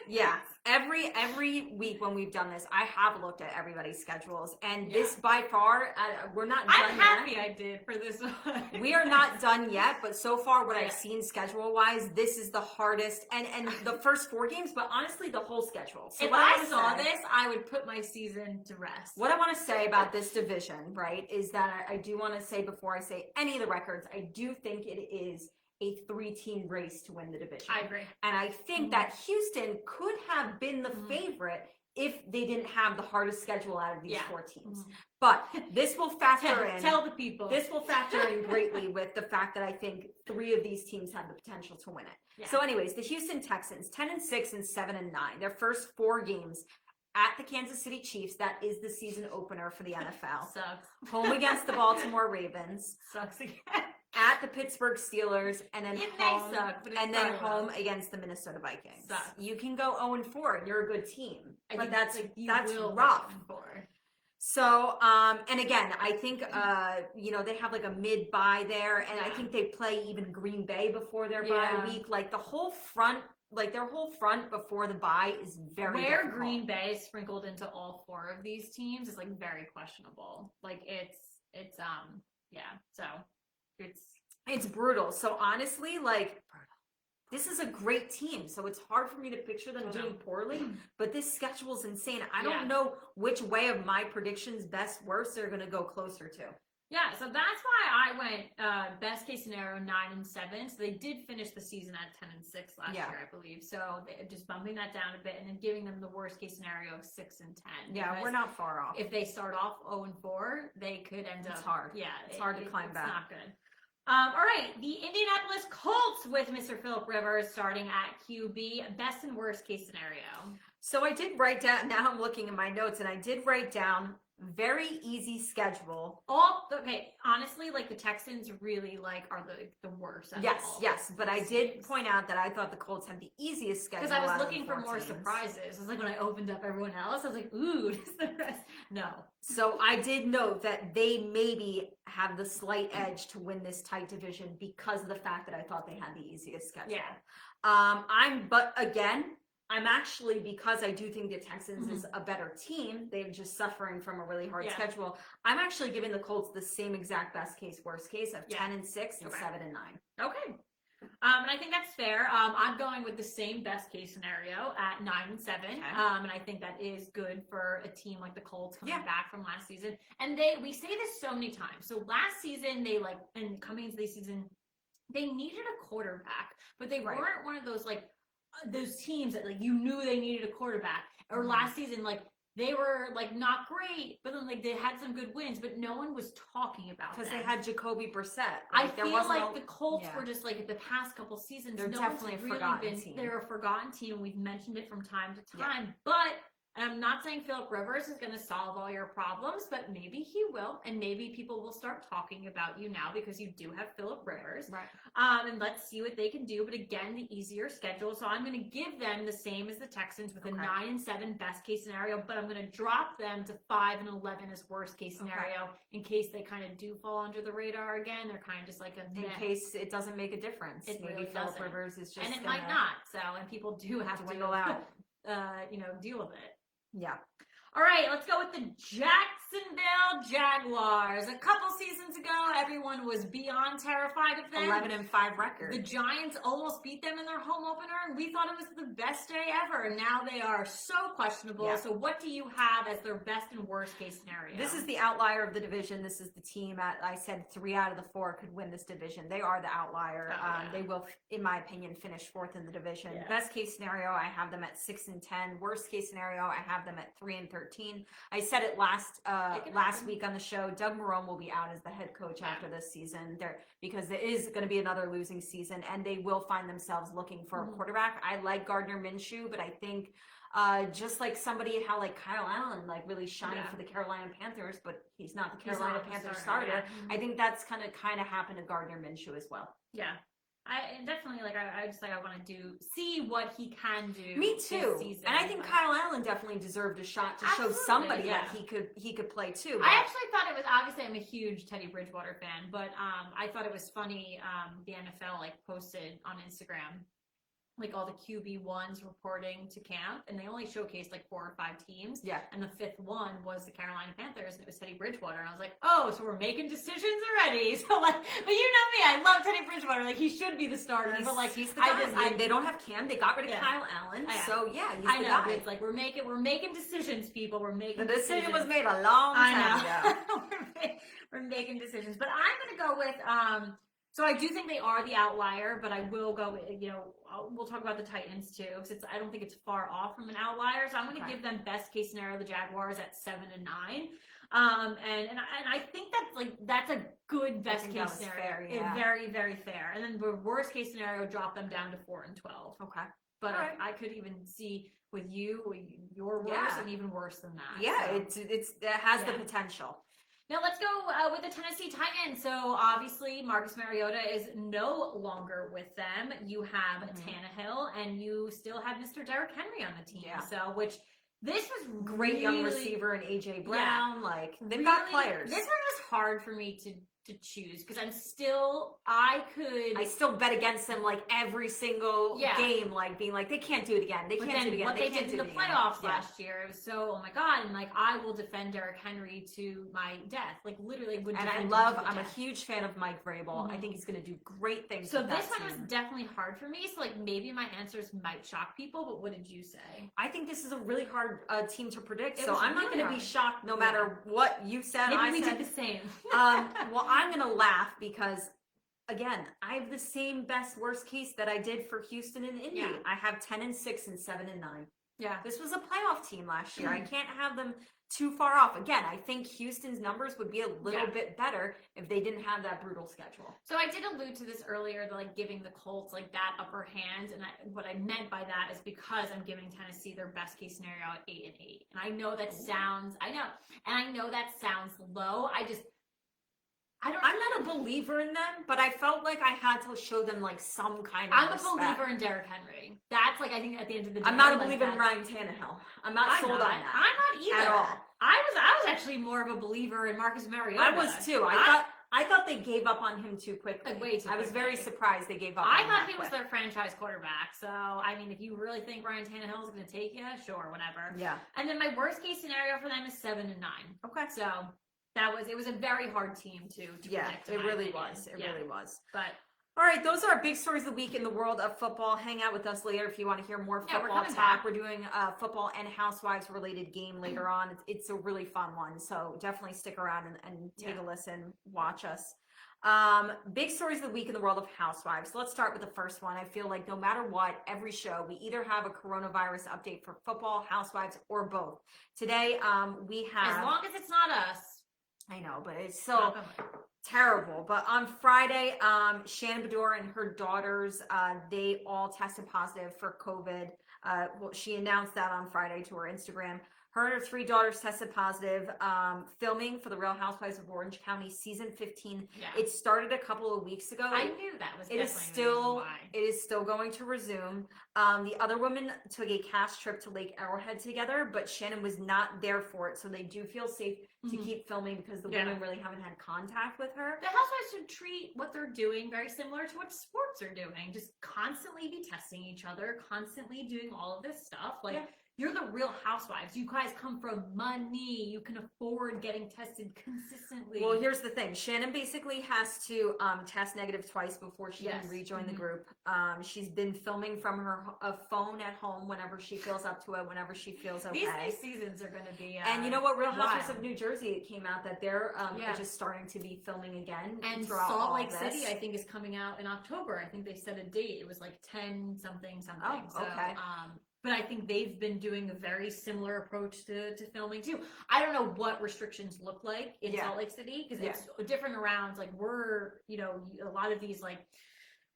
Yeah. Every week when we've done this, I have looked at everybody's schedules, and this by far, we're not done yet. I'm happy I did for this one. We are not done yet, but so far what I've seen schedule-wise, this is the hardest, and the first 4 games, but honestly, the whole schedule. So if I saw this, I would put my season to rest. What I want to say about this division, right, is that I do want to say before I say any of the records, I do think it is a 3-team race to win the division. I agree. And I think that Houston could have been the favorite if they didn't have the hardest schedule out of these 4 teams. But this will factor in. Tell the people. This will factor in greatly with the fact that I think 3 of these teams have the potential to win it. Yeah. So anyways, the Houston Texans, 10-6 and 7-9. Their first 4 games at the Kansas City Chiefs. That is the season opener for the NFL. Sucks. Home against the Baltimore Ravens. Sucks again. At the Pittsburgh Steelers, and then home against the Minnesota Vikings. Sucks. You can go 0-4, and you're a good team, but that's will rough. So, and again, I think they have like a mid bye there, and I think they play even Green Bay before their bye week. Like their whole front before the bye is very difficult. Green Bay is sprinkled into all 4 of these teams is like very questionable. Like It's brutal. So honestly, this is a great team. So it's hard for me to picture them doing poorly, but this schedule is insane. I don't know which way of my predictions, best, worst, they're going to go closer to. Yeah, so that's why I went best case scenario 9-7. So they did finish the season at 10-6 last year, I believe. So just bumping that down a bit and then giving them the worst case scenario of 6-10. Yeah, we're not far off. If they start off 0-4, they could end up. It's hard. Yeah, it's hard to climb back. It's not good. All right, the Indianapolis Colts with Mr. Phillip Rivers starting at QB. Best and worst case scenario. So I did write down. Now I'm looking at my notes, and I did write down very easy schedule. Okay, honestly, like the Texans really like are the worst. Yes, but I did point out that I thought the Colts had the easiest schedule. Because I was out of looking the for more 14s. surprises. It was like when I opened up everyone else, I was like, ooh, this is the rest. No. So I did note that they maybe have the slight edge to win this tight division because of the fact that I thought they had the easiest schedule. Yeah. But again, I'm actually, because I do think the Texans is a better team, they're just suffering from a really hard schedule. I'm actually giving the Colts the same exact best case, worst case of 10-6 and 7-9. Okay. And I think that's fair. I'm going with the same best case scenario at 9-7. And I think that is good for a team like the Colts coming back from last season. And we say this so many times. So last season, and coming into this season, they needed a quarterback, but they weren't one of those those teams that you knew they needed a quarterback. Or last season, they were not great, but then they had some good wins, but no one was talking about them. Because they had Jacoby Brissett. I feel like the Colts were just the past couple seasons. They're definitely a forgotten team. They're a forgotten team, and we've mentioned it from time to time. But and I'm not saying Phillip Rivers is going to solve all your problems, but maybe he will, and maybe people will start talking about you now because you do have Phillip Rivers. Right. And let's see what they can do. But again, the easier schedule. So I'm going to give them the same as the Texans with a 9-7 best case scenario, but I'm going to drop them to 5-11 as worst case scenario in case they kind of do fall under the radar again. They're kind of just in case it doesn't make a difference. Maybe Phillip Rivers is just, and it might not. So, and people do have to go out, deal with it. Yeah. All right, let's go with the Jacksonville Jaguars. A couple seasons ago, everyone was beyond terrified of them. 11-5 record. The Giants almost beat them in their home opener, and we thought it was the best day ever. And now they are so questionable. Yeah. So what do you have as their best and worst case scenario? This is the outlier of the division. This is the team I said 3 out of the 4 could win this division. They are the outlier. They will, in my opinion, finish 4th in the division. Yeah. Best case scenario, I have them at 6-10. Worst case scenario, I have them at 3-13. I said it last week on the show. Doug Marrone will be out as the head coach after this season, because there is going to be another losing season, and they will find themselves looking for a quarterback. I like Gardner Minshew, but I think just like somebody how Kyle Allen really shined for the Carolina Panthers, but he's not the Carolina Panthers starter. I think that's kind of happened to Gardner Minshew as well. Yeah. I definitely I want to see what he can do. Me too. This season, and I think Kyle Allen definitely deserved a shot to show somebody that he could play too. But I actually thought it was, obviously I'm a huge Teddy Bridgewater fan, but I thought it was funny. The NFL posted on Instagram all the QB1s reporting to camp, and they only showcased 4 or 5 teams. Yeah. And the 5th one was the Carolina Panthers, and it was Teddy Bridgewater. And I was like, oh, so we're making decisions already. So but you know me, I love Teddy Bridgewater. He should be the starter. He's the guy. They don't have Cam. They got rid of Kyle Allen. So he's the guy. It's we're making decisions, people. We're making the decision was made a long time ago. we're making decisions. But I'm gonna go with so I do think they are the outlier, but I will go, we'll talk about the Titans too, because I don't think it's far off from an outlier. So I'm going to give them best case scenario, the Jaguars at 7-9. And I think that's a good best case scenario. Fair, very, very fair. And then the worst case scenario, drop them down to 4-12. Okay. But I could even see with your worse and even worse than that. Yeah, so. It has the potential. Now let's go with the Tennessee Titans. So obviously Marcus Mariota is no longer with them. You have Tannehill, and you still have Mr. Derrick Henry on the team. Yeah. So this was great young receiver in AJ Brown. They've got players. This one was hard for me to choose because I still bet against them every single game, being they can't do it again. They can't do it again. What they did in the playoffs last year, it was so, oh my God, and I will defend Derrick Henry to my death. Literally would defend him to the I'm death. a huge fan of Mike Vrabel. I think he's gonna do great things. So this one was definitely hard for me. So maybe my answers might shock people, but what did you say? I think this is a really hard team to predict. So I'm not gonna be shocked no matter what you said. Maybe we did the same. Well, I'm going to laugh because, again, I have the same best worst case that I did for Houston and Indy. I have 10-6 and 7-9. Yeah. This was a playoff team last year. I can't have them too far off. Again, I think Houston's numbers would be a little Yeah. bit better if they didn't have that brutal schedule. So I did allude to this earlier, like giving the Colts like that upper hand, and what I meant by that is because I'm giving Tennessee their best case scenario at 8-8, and I know that sounds low. I'm not a believer in them, but I felt like I had to show them like some kind of I'm respect. a believer in Derrick Henry. That's like, I think at the end of the day, I'm not a like, believer in Ryan Tannehill. I'm not sold on that. I'm not either. At all. I was actually more of a believer in Marcus Mariota. I was too. I thought they gave up on him too quickly. Like, way too I was quickly. very surprised they gave up. I on thought him he was their franchise quarterback. So, I mean, if you really think Ryan Tannehill is going to take you, sure, whatever. Yeah. And then my worst case scenario for them is 7-9. Okay. So it was a very hard team to predict. It really was. It really was. But all right, those are our big stories of the week in the world of football. Hang out with us later if you want to hear more Yeah, we're football coming talk. back. We're doing a football and housewives related game later on. It's a really fun one, so definitely stick around and take a listen, watch us. Big stories of the week in the world of housewives. Let's start with the first one. I feel like no matter what, every show we either have a coronavirus update for football, housewives, or both. Today, we have, as long as it's not us. I know, but it's so terrible. But on Friday, Shannon Bedore and her daughters, they all tested positive for COVID. Well, she announced that on Friday to her Instagram. Her and her 3 daughters tested positive. Filming for the Real Housewives of Orange County season 15. Yeah. It started a couple of weeks ago. I knew that was. It is still going to resume. The other women took a cast trip to Lake Arrowhead together, but Shannon was not there for it, so they do feel safe to keep filming because the women really haven't had contact with her. The housewives should treat what they're doing very similar to what sports are doing. Just constantly be testing each other, constantly doing all of this stuff. Like, you're the Real Housewives. You guys come from money. You can afford getting tested consistently. Well, here's the thing. Shannon basically has to test negative twice before she can rejoin the group. She's been filming from her phone at home whenever she feels up to it, whenever she feels okay. These new seasons are going to be and you know what? Real Housewives of New Jersey, it came out that they're just starting to be filming again. And Salt Lake City, I think, is coming out in October. I think they set a date. It was like 10 something. Oh, okay. But I think they've been doing a very similar approach to filming too. I don't know what restrictions look like in Salt Lake City because it's different around. Like a lot of these like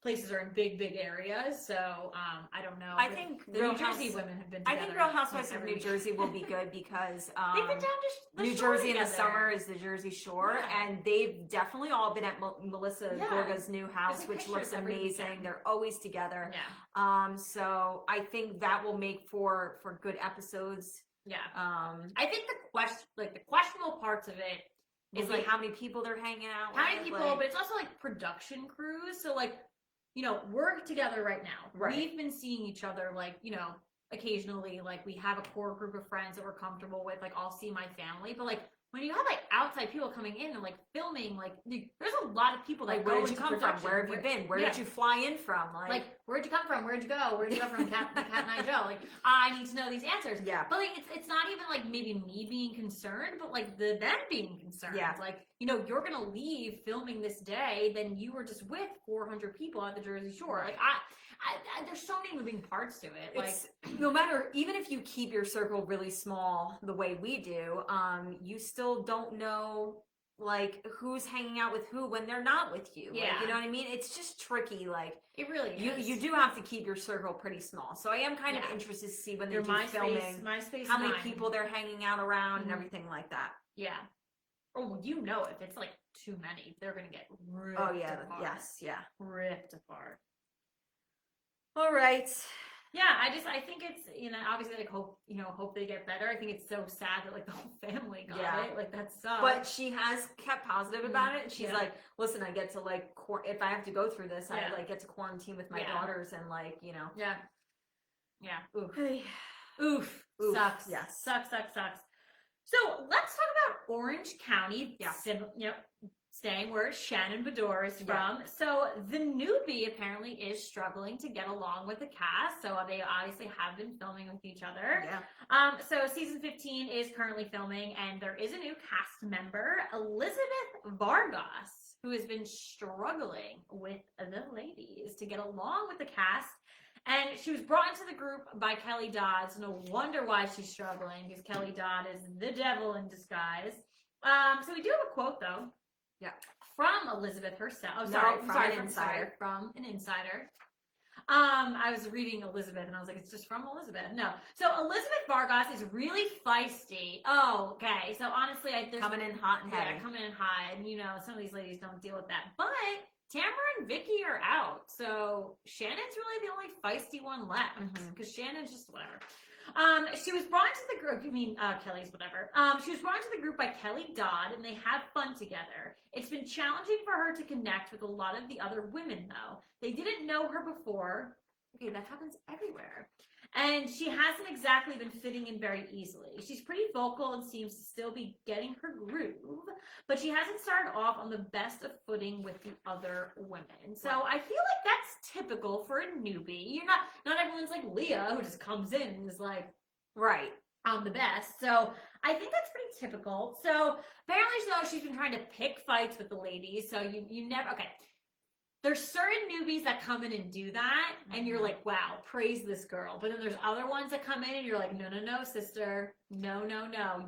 places are in big areas. So I don't know. I think the New Jersey women have been together. I think Real Housewives of New Jersey will be good because they've been down to the New shore Jersey in together. the summer is the Jersey Shore, and they've definitely all been at Melissa Gorga's new house, which looks amazing. They're always together. Yeah. So I think that will make for good episodes. Yeah. I think the questionable parts of it is like how many people they're hanging out with. How many people, but it's also like production crews. So like, we're together right now. Right. We've been seeing each other like, occasionally, like we have a core group of friends that we're comfortable with. Like I'll see my family, but like when you have like outside people coming in and like filming, like there's a lot of people that like, go where did you into come from? production. Where have you been? Where did you fly in from? Like where'd you come from? Where'd you go? Where'd you go from? Cat and I Joe. Like I need to know these answers. Yeah. But like it's not even like maybe me being concerned, but like them being concerned. Yeah. Like you're gonna leave filming this day, then you were just with 400 people at the Jersey Shore. Like I there's so many moving parts to it. Like no matter, even if you keep your circle really small the way we do, you still don't know like who's hanging out with who when they're not with you. Yeah. Like, you know what I mean? It's just tricky. Like it really is. You do have to keep your circle pretty small. So I am kind of interested to see when they do filming MySpace how many people they're hanging out around and everything like that. Yeah. Oh, if it's like too many, they're gonna get ripped apart. Yes, yeah. Ripped apart. All right. Yeah, I think it's, obviously like hope they get better. I think it's so sad that like the whole family got it. Like that sucks. But she has kept positive about it. She's like, listen, I get to like, if I have to go through this, I like get to quarantine with my daughters and like, Yeah. Yeah. Oof. Oof. Sucks. Yes. Sucks. So let's talk about Orange County. Yeah. Staying where Shannon Bedore is from. So the newbie apparently is struggling to get along with the cast. So they obviously have been filming with each other. Yeah. So season 15 is currently filming, and there is a new cast member, Elizabeth Vargas, who has been struggling with the ladies to get along with the cast. And she was brought into the group by Kelly Dodd. So no wonder why she's struggling, because Kelly Dodd is the devil in disguise. So we do have a quote, though. Yeah. From Elizabeth herself. Oh, No, sorry, from sorry, an insider. from an insider. I was reading Elizabeth and I was like, it's just from Elizabeth. No. So Elizabeth Vargas is really feisty. Oh, okay. So honestly, Coming in hot and heavy. yeah, coming in hot, and some of these ladies don't deal with that. But Tamara and Vicky are out, so Shannon's really the only feisty one left, because Shannon's just whatever. She was brought into the group. Kelly's whatever. She was brought into the group by Kelly Dodd, and they have fun together. It's been challenging for her to connect with a lot of the other women, though. They didn't know her before. Okay, that happens everywhere. And she hasn't exactly been fitting in very easily. She's pretty vocal and seems to still be getting her groove, but she hasn't started off on the best of footing with the other women. So I feel like that's typical for a newbie. You're not everyone's like Leah, who just comes in and is like, right, I'm the best. So I think that's pretty typical. So apparently, though, she's been trying to pick fights with the ladies. So you never, okay. There's certain newbies that come in and do that, and you're like, wow, praise this girl. But then there's other ones that come in and you're like, no, sister. No.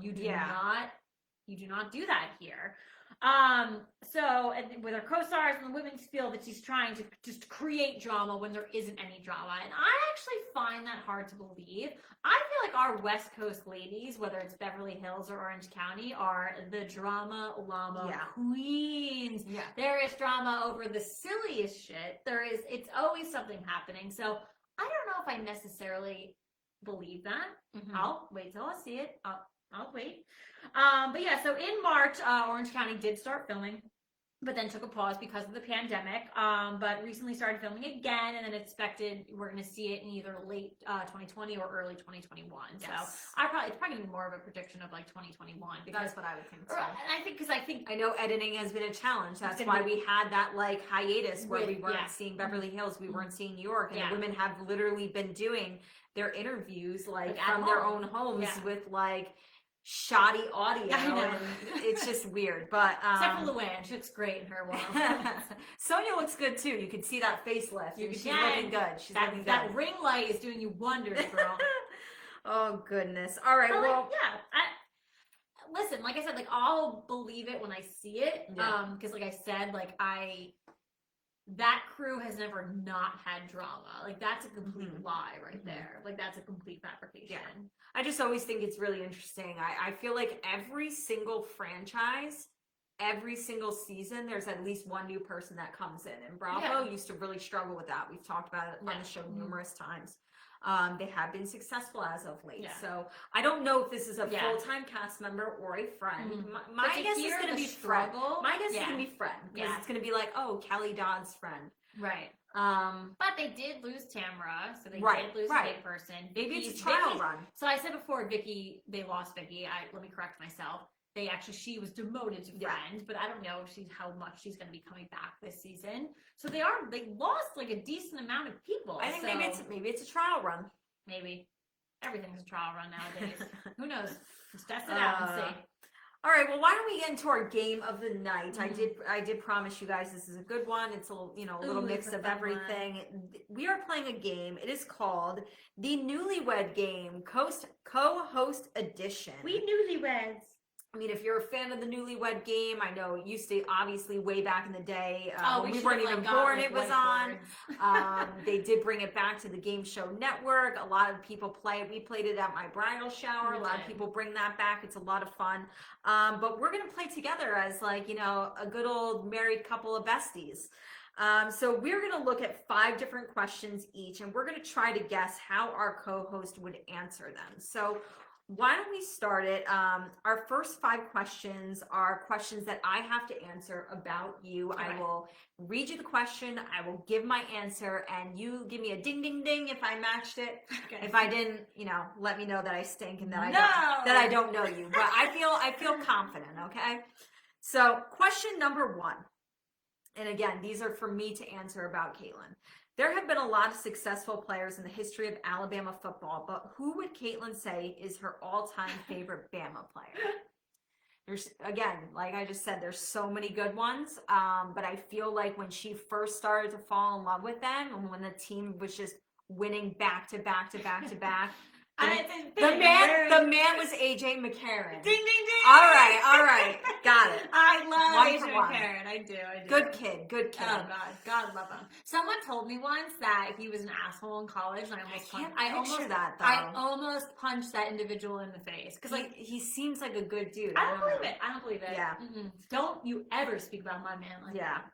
You do not do that here. So and with her co-stars and the women feel that she's trying to just create drama when there isn't any drama. And I actually find that hard to believe. I feel like our West Coast ladies, whether it's Beverly Hills or Orange County, are the drama llama queens. Yeah. There is drama over the silliest shit. It's always something happening. So I don't know if I necessarily believe that. I'll wait till I see it. I'll wait. But yeah, so in March, Orange County did start filming, but then took a pause because of the pandemic. But recently started filming again, and then expected we're going to see it in either late 2020 or early 2021. Yes. So it's probably going to be more of a prediction of like 2021. Because, that's what I would think too. And I think I know editing has been a challenge. That's why we had that like hiatus where we weren't seeing Beverly Hills, we weren't seeing New York, and the women have literally been doing their interviews like from their own homes with like shoddy audio. I know. And it's just weird, but except for Luann, she looks great in her one. Sonia looks good too. You can see that facelift. She's looking good. She's looking good. That ring light is doing you wonders, girl. Oh goodness. All right. Well, listen, like I said, like I'll believe it when I see it. Because like I said, like that crew has never not had drama. Like that's a complete lie right there. Like that's a complete fabrication. Yeah. I just always think it's really interesting. I feel like every single franchise, every single season, there's at least one new person that comes in. And Bravo used to really struggle with that. We've talked about it on the show numerous times. They have been successful as of late. So I don't know if this is a full-time cast member or a friend. My guess is going to be friend. My guess is going to be friend. Because it's going to be like, oh, Kelly Dodd's friend. Right. But they did lose Tamara, so they did lose a big person. Maybe it's a trial run. So I said before, they lost Vicky. Let me correct myself. She was demoted to friend, but I don't know how much she's going to be coming back this season. So they lost like a decent amount of people. I think maybe it's a trial run. Maybe everything's a trial run nowadays. Who knows? Let's test it out and see. All right, well, why don't we get into our game of the night? I did promise you guys this is a good one. It's a little mix of everything. We are playing a game. It is called the Newlywed Game, co-host edition. We newlyweds. I mean, if you're a fan of the Newlywed Game, I know it used to, obviously, way back in the day, when we weren't even born, it was on. They did bring it back to the Game Show Network. A lot of people play it. We played it at my bridal shower. A lot of people bring that back. It's a lot of fun. But we're going to play together as, like, a good old married couple of besties. So we're going to look at 5 different questions each, and we're going to try to guess how our co-host would answer them. So why don't we start it? Our first 5 questions are questions that I have to answer about you. Okay. I will read you the question. I will give my answer, and you give me a ding, ding, ding if I matched it. Okay. If I didn't, let me know that I stink and that I don't know you. But I feel confident. Okay. So question number 1, and again, these are for me to answer about Caitlin. There have been a lot of successful players in the history of Alabama football, but who would Caitlin say is her all-time favorite Bama player? There's, again, like I just said, there's so many good ones, but I feel like when she first started to fall in love with them and when the team was just winning back to back to back to back. The The man was AJ McCarron. Ding, ding, ding. All right. Got it. I love One AJ for one. McCarron. I do. Good kid. Oh God love him. Someone told me once that he was an asshole in college, and I almost punched that individual in the face because he seems like a good dude. I don't believe it. Yeah. Don't you ever speak about my man like that.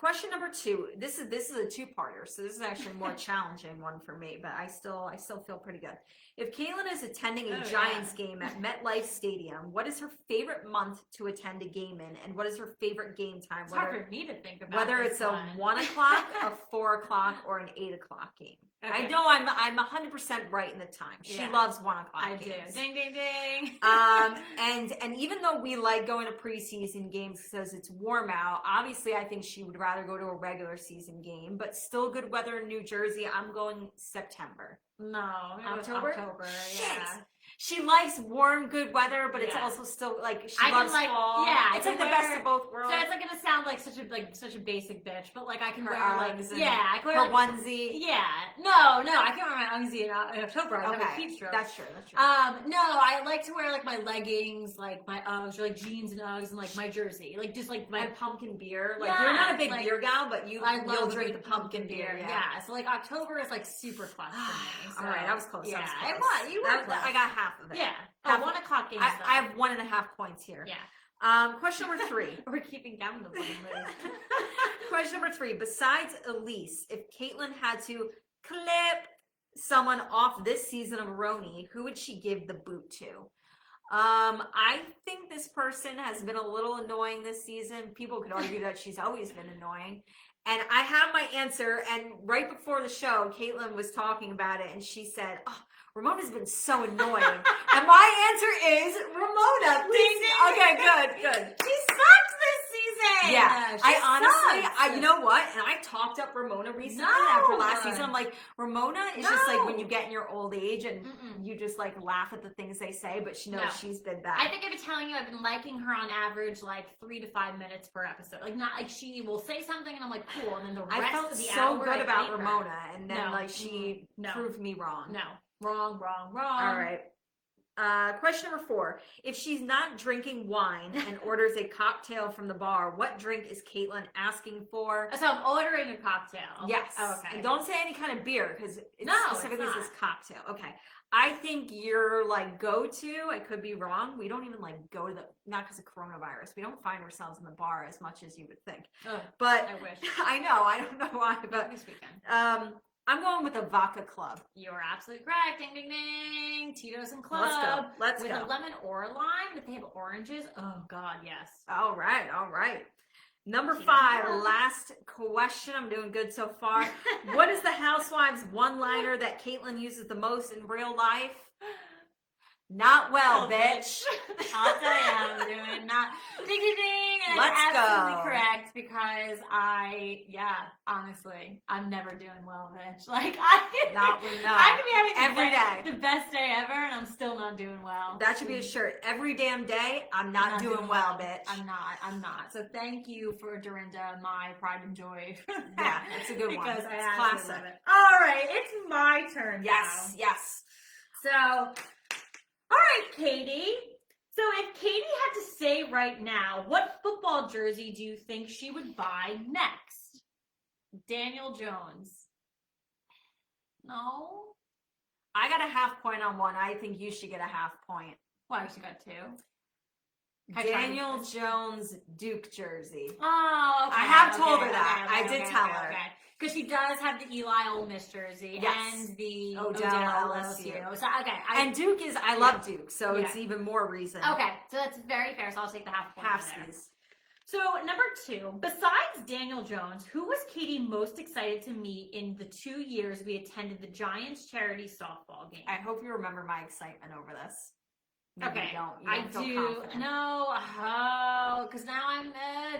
Question number 2. This is a two-parter, so this is actually a more challenging one for me, but I still feel pretty good. If Caitlin is attending a Giants game at MetLife Stadium, what is her favorite month to attend a game in, and what is her favorite game time? It's hard for me to think about. Whether it's a 1 o'clock, a 4 o'clock, or an 8 o'clock game. Okay. I know I'm 100% right in the time. She loves 1 o'clock games. I do. Ding, ding, ding. And even though we like going to preseason games because it's warm out, obviously I think she would rather go to a regular season game, but still good weather in New Jersey. I'm going September. No, October. Shit. Yeah. She likes warm, good weather, but it's also still like she loves fall. Yeah, it's like the best of both worlds. So it's like gonna sound like such a basic bitch, but like I can her wear Uggs I can wear her onesie. Yeah, no, I can't wear my onesie in October. I have a heat stroke. That's true. No, I like to wear like my leggings, like my Uggs, or like jeans and Uggs, and like my jersey, like just like my pumpkin beer. Like you're not a big beer gal, but you'll drink the pumpkin beer. Yeah, so like October is like super clutch for me. So. All right, I was close. Yeah, you were close. I got half of it. Yeah. 1 o'clock games. I have 1.5 points here. Yeah. Question number 3. We're keeping down the one. Question number 3. Besides Elise, if Caitlin had to clip someone off this season of Roni, who would she give the boot to? I think this person has been a little annoying this season. People could argue that she's always been annoying. And I have my answer. And right before the show, Caitlin was talking about it, and she said, "Oh, Ramona's been so annoying." And my answer is Ramona. Please. Okay, good. She sucked this season. Yeah, I honestly, you know what? And I talked up Ramona recently after last season. I'm like, Ramona is just like when you get in your old age and you just like laugh at the things they say, but she knows she's been bad. I think I've been telling you, I've been liking her on average like 3 to 5 minutes per episode. Like not like she will say something and I'm like, cool, and then the rest of the hour, I felt so good about Ramona, and then like she proved me wrong. No. Wrong. All right. Question number 4. If she's not drinking wine and orders a cocktail from the bar, what drink is Caitlin asking for? So I'm ordering a cocktail. Yes. Oh, okay. And don't say any kind of beer because it specifically says cocktail. Okay. I think your like go-to, I could be wrong. We don't even like go to not because of coronavirus. We don't find ourselves in the bar as much as you would think. Ugh, but I wish. I know. I don't know why, but this weekend. I'm going with a vodka club. You're absolutely correct. Ding, ding, ding. Tito's and Club. Let's go. With a lemon or a lime. If they have oranges. Oh, God, yes. All right. Number 5, last question. I'm doing good so far. What is the Housewives one-liner that Caitlin uses the most in real life? Not well, bitch. I'll tell you how I'm doing. Not ding, ding, ding. And Let's that's absolutely go. correct because honestly, I'm never doing well, bitch. Like I could be having every day the best day ever, and I'm still not doing well. That should be a shirt. Every damn day, I'm not doing well, bitch. I'm not. So thank you for Dorinda, my pride and joy. Yeah, that's a good one. Because it's I classic. love it. All right, it's my turn. Yes. So, all right, Katie. So if Katie had to say right now, what football jersey do you think she would buy next? Daniel Jones. No? I got a half point on one. I think you should get a half point. Why, she got 2? Daniel Jones Duke jersey. Oh, okay. I have told her that. I did tell her. Okay. Because she does have the Eli Ole Miss jersey and the Odell LSU. So, and Duke is, I love Duke, so it's even more reason. Okay, so that's very fair. So I'll take the half point. Halfsies. So number 2, besides Daniel Jones, who was Katie most excited to meet in the 2 years we attended the Giants charity softball game? I hope you remember my excitement over this. Maybe you don't I feel do. confident. No, because now I'm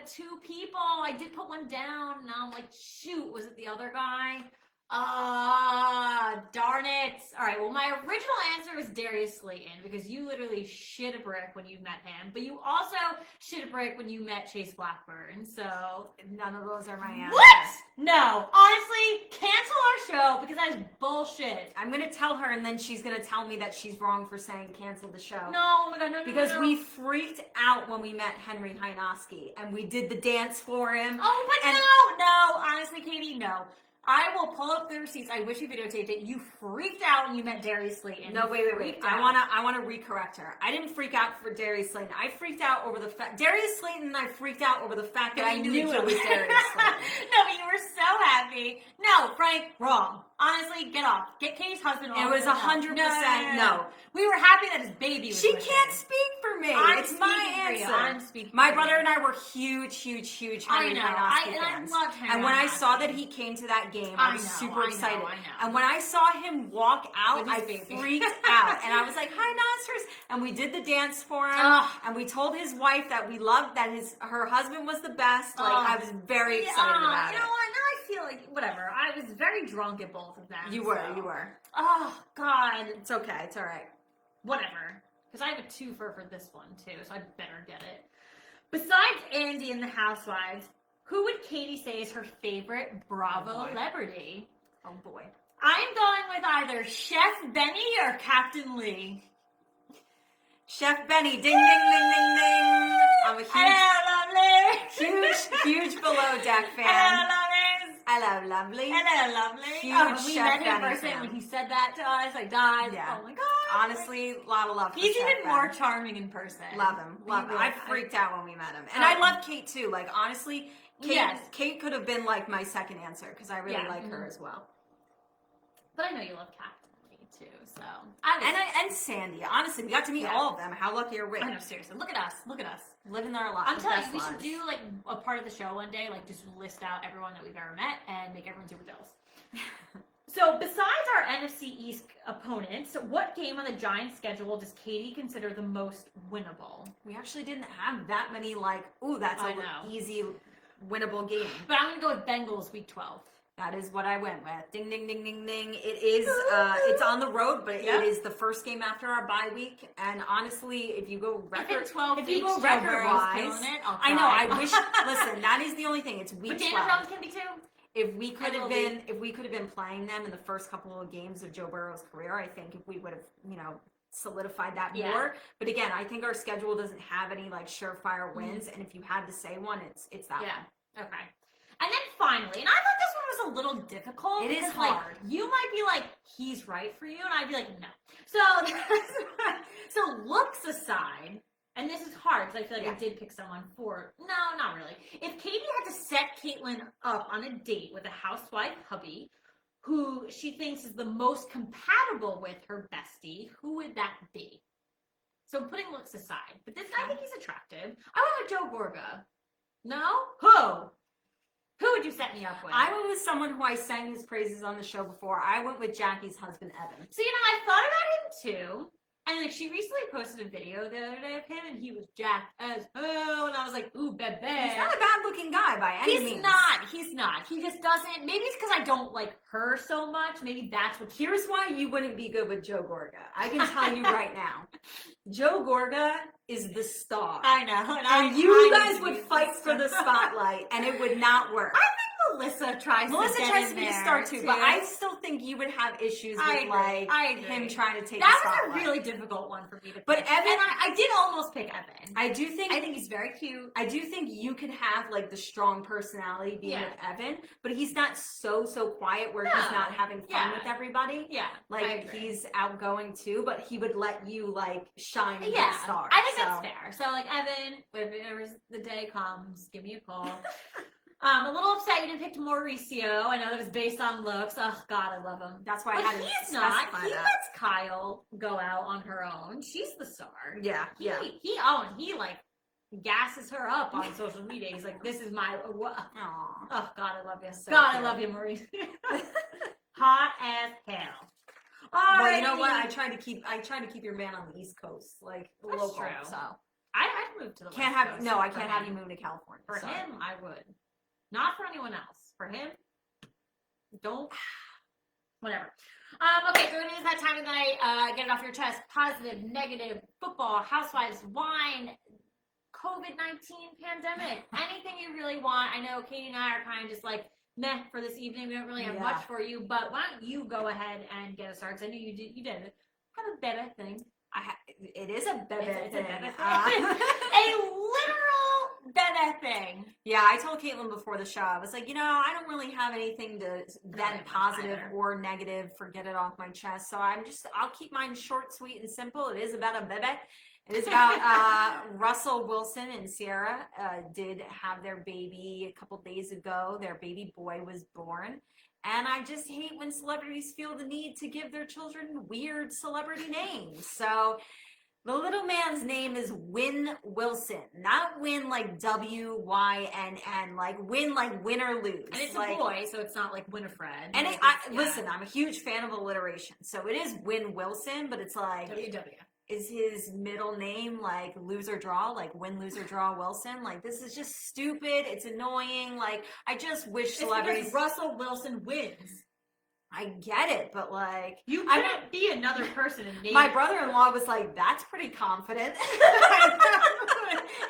2 people. I did put one down. Now I'm like, shoot, was it the other guy? Darn it. All right, well, my original answer is Darius Slayton because you literally shit a brick when you met him, but you also shit a brick when you met Chase Blackburn, so... None of those are my answers. What? No. Honestly, cancel our show because that is bullshit. I'm going to tell her, and then she's going to tell me that she's wrong for saying cancel the show. No, oh my God, no, Because no. we freaked out when we met Henry Hynoski, and we did the dance for him. Oh, but and no. Honestly, Katie, no. I will pull up the receipts. I wish you videotaped it. You freaked out when you met Darius Slayton. No, wait. I wanna recorrect her. I didn't freak out for Darius Slayton. I freaked out over the fact Darius Slayton and I freaked out over the fact that I knew it was Darius Slayton. No, but you were so happy. No, Frank, wrong. Honestly, get off. Get Katie's husband off. It was 100% no. We were happy that his baby was She with can't him. speak for me. It's my answer. I'm speaking My for brother you. and I were huge I Henry know. Hynoski fans. I love Henry And when I saw Hynoski. that he came to that game, I was super excited. I know. And when I saw him walk out, With I his baby. freaked out. And I was like, hi, Nosters. And we did the dance for him. Ugh. And we told his wife that we loved that her husband was the best. Like, I was very excited about you it. know what? Now I feel like, whatever. I was very drunk at both of them. You were. Oh, God. It's okay. It's all right. Whatever. Because I have a twofer for this one, too, so I better get it. Besides Andy and the Housewives, who would Katie say is her favorite Bravo celebrity? Oh, boy. I'm going with either Chef Benny or Captain Lee. Chef Benny, ding, ding, ding, ding, ding. I'm a huge Below Deck fan. Hello, lovelies. Hello, lovely. Hello, lovely. Huge When we Chef met him in Benny person, fan. when he said that to us, I died. Yeah. Oh my God. Honestly, a lot of love for He's Chef even Ben. more charming in person. Love him. I freaked out when we met him. And Oh. I love Kate, too. Like, honestly, Yes. Kate could have been, like, my second answer, because I really like her as well. But I know you love Captain Lee too, so. And Sandy. Honestly, we got to meet all of them. How lucky are we? I know, seriously. Look at us. Living our lives. I'm telling you, we should do like a part of the show one day, like just list out everyone that we've ever met and make everyone super jealous. So besides our NFC East opponents, what game on the Giants' schedule does Katie consider the most winnable? We actually didn't have that many, like, ooh, that's I an know. easy, winnable game. But I'm gonna go with Bengals week 12. That is what I went with. Ding, ding, ding, ding, ding. It is, it's on the road, but Yep. it is the first game after our bye week. And honestly, if you go record, 12 if you weeks, go Joe record Burrow's wise, killing it, I'll I know. cry. I wish. Listen, that is the only thing. It's week But Daniel 12. Jones can be too. If we could have Emily. been playing them in the first couple of games of Joe Burrow's career, I think if we would have, solidified that Yeah. more. But again, I think our schedule doesn't have any like surefire wins, and if you had to say one, it's that Yeah. one. Okay. And then finally, and I thought this one was a little difficult. It is because, hard. Like, you might be like, he's right for you, and I'd be like, no. So looks aside, and this is hard because I feel like I did pick someone for. No, not really. If Katie had to set Caitlin up on a date with a housewife hubby who she thinks is the most compatible with her bestie, who would that be? So putting looks aside, but this guy, I think he's attractive. I went with Joe Gorga. No? Who would you set me up with? I went with someone who I sang his praises on the show before. I went with Jackie's husband, Evan. So, I thought about him too. And like she recently posted a video the other day of him and he was jacked as hell. And I was like, ooh, bebe. He's not a bad looking guy by any means. He's not. He just doesn't. Maybe it's because I don't like her so much. Maybe that's what. Here's why you wouldn't be good with Joe Gorga. I can tell you right now. Joe Gorga is the star. I know. And you guys would fight for the spotlight and it would not work. I think Melissa tries to be the star too, but I still think you would have issues with him trying to take the spotlight. That was a really difficult one for me to pick. But Evan, and I did almost pick Evan. I think he's very cute. I do think you could have like the strong personality being with Evan, but he's not so quiet where he's not having fun with everybody. Yeah. Like he's outgoing too, but he would let you like shine and be a star. I think that's fair. So like Evan, whenever the day comes, give me a call. A little upset you didn't pick Mauricio. I know that was based on looks. Oh God, I love him. That's why I had to he's not. specify He that. lets Kyle go out on her own. She's the star. Yeah, He like gasses her up on social media. He's like, "This is my." Aww. Oh God, I love you. So God, cute. I love you, Mauricio. Hot as hell. Well, you know what? I try to keep your man on the East Coast, like That's local. true. So I'd move to the can't West have Coast no. I for can't him. have you move to California. For Sorry. him, I would. Not for anyone else. For him, don't. Whatever. Okay, so it is that time of night. Get it off your chest. Positive, negative, football, housewives, wine, COVID-19 pandemic. Anything you really want. I know Katie and I are kind of just like, meh, for this evening. We don't really have much for you, but why don't you go ahead and get us started? Because I knew you did have a bebe thing. It is a bebe It's thing. a bebe thing. A literal bebe thing. Yeah, I told Caitlin before the show, I was like, I don't really have anything to vent positive or negative for get it off my chest. So I'll keep mine short, sweet, and simple. It is about a bebe. It is about Russell Wilson and Sierra did have their baby a couple days ago. Their baby boy was born. And I just hate when celebrities feel the need to give their children weird celebrity names. So the little man's name is Win Wilson. Not win like W-Y-N-N, like win like win or lose. And it's like, a boy, so it's not like Winifred. And listen, I'm a huge fan of alliteration. So it is Win Wilson, but it's like... W-W. Is his middle name like lose or draw, like win, lose or draw Wilson? Like, this is just stupid. It's annoying. Like, I just wish celebrities. It's because Russell Wilson wins. I get it, but like, you couldn't be another person and name. My brother-in-law was like, "That's pretty confident."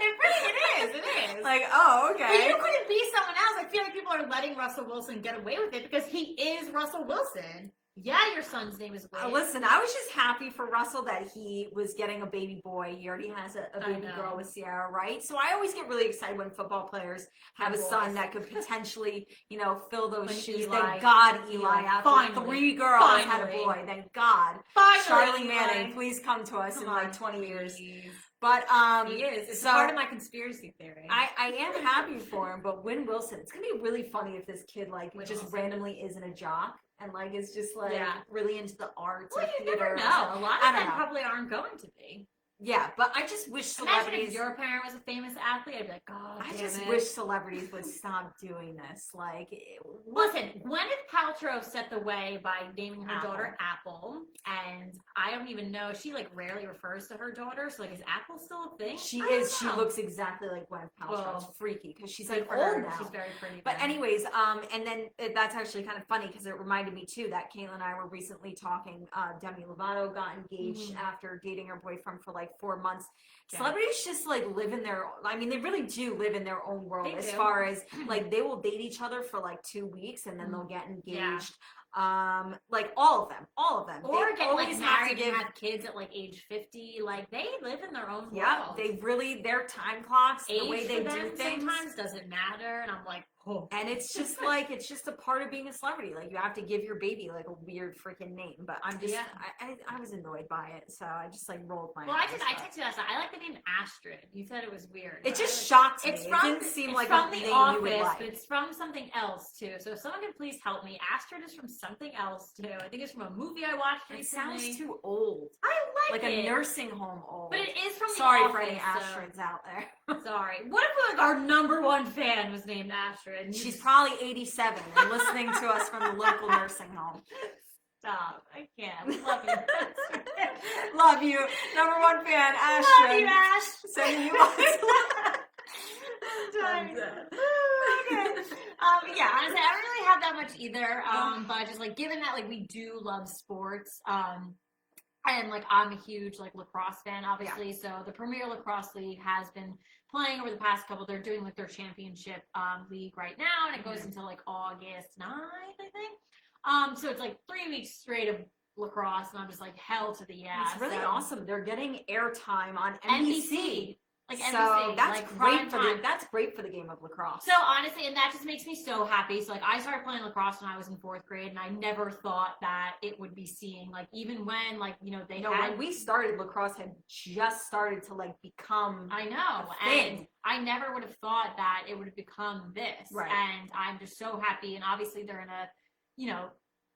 It is. Like, oh, okay. But you couldn't be someone else. I feel like people are letting Russell Wilson get away with it because he is Russell Wilson. Yeah, your son's name is Wade. Listen, I was just happy for Russell that he was getting a baby boy. He already has a baby girl with Sierra, right? So I always get really excited when football players have a son that could potentially, fill those shoes. Eli. Thank God Eli after Finally. 3 girls had a boy. Thank God. Finally, Charlie Manning, please come to us in like 20 years. But he is. It's part of my conspiracy theory. I am happy for him, but Win Wilson, it's gonna be really funny if this kid randomly isn't a jock and like is just really into the arts or you theater. Never know. A lot of them probably aren't going to be. Yeah, but I just wish celebrities. Imagine if your parent was a famous athlete, I'd be like, God, I just wish celebrities would stop doing this. Like, listen, Gwyneth Paltrow set the way by naming her daughter Apple, and I don't even know. She rarely refers to her daughter. So is Apple still a thing? She is. She looks exactly like Gwyneth Paltrow. Well, it's freaky because she's like old now. She's very pretty. But anyways, and then that's actually kind of funny because it reminded me too that Caitlin and I were recently talking. Demi Lovato got engaged after dating her boyfriend for 4 months. Yeah. Celebrities just live in their, they really do live in their own world as far as they will date each other for 2 weeks and then they'll get engaged. All of them. Or they get married and have kids at age 50. They live in their own world. Yeah, they really, their time clocks, age the way they do things sometimes doesn't matter. And I'm like, oh. And it's just it's just a part of being a celebrity. You have to give your baby a weird freaking name. But I'm just, I was annoyed by it. So I just rolled my eyes. I texted us. I like the name Astrid. You said it was weird. It just shocked me. It didn't seem like a name you would like. But it's from something else too. So if someone can please help me. Astrid is from something else too. I think it's from a movie I watched recently. It sounds too old. I like it. A nursing home old. But it is from the Sorry office, for any Astrids out there. Sorry. What if our number one fan was named Astrid? She's probably 87 and listening to us from the local nursing home. Stop. I can't. We love you. Love you. Number one fan, Astrid. Love you, Ash. Sending you on. Okay. Yeah, honestly, I don't really have that much either. But just given that we do love sports, and I'm a huge lacrosse fan, obviously. So the Premier Lacrosse League has been playing over the past couple. They're doing their championship league right now, and it goes until August 9th, I think. So it's 3 weeks straight of lacrosse, and I'm just hell to the yeah. It's really awesome. They're getting airtime on NBC. So that's great for the game of lacrosse. So honestly, and that just makes me so happy. So I started playing lacrosse when I was in 4th grade, and I never thought that it would be seeing even when when we started, lacrosse had just started to become. I know, and I never would have thought that it would have become this. Right. And I'm just so happy. And obviously, they're in a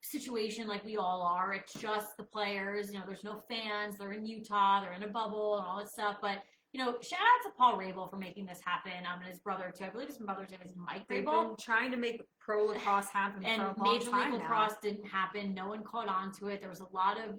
situation like we all are. It's just the players. There's no fans. They're in Utah. They're in a bubble and all that stuff, but. Shout out to Paul Rabel for making this happen, and his brother too. I believe his brother's name is Mike Rabel. They've been trying to make pro lacrosse happen and for a long Major time League Lacrosse didn't happen. No one caught on to it. There was a lot of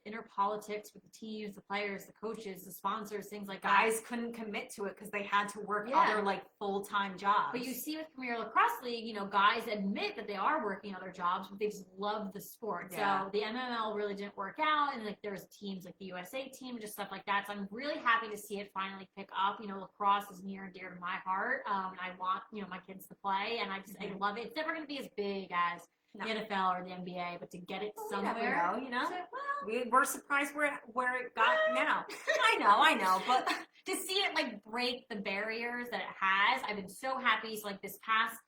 inner politics with the teams, the players, the coaches, the sponsors, things like that. Guys couldn't commit to it because they had to work other like full-time jobs. But you see with Premier Lacrosse League, guys admit that they are working other jobs, but they just love the sport. So the MML really didn't work out, and like there's teams like the USA team, just stuff like that. So I'm really happy to see it finally pick up. Lacrosse is near and dear to my heart. I want my kids to play, and I love it. It's never going to be as big as the NFL or the NBA, but to get it somewhere, we're surprised where it got now. I know, but to see it like break the barriers that it has, I've been so happy. So like these past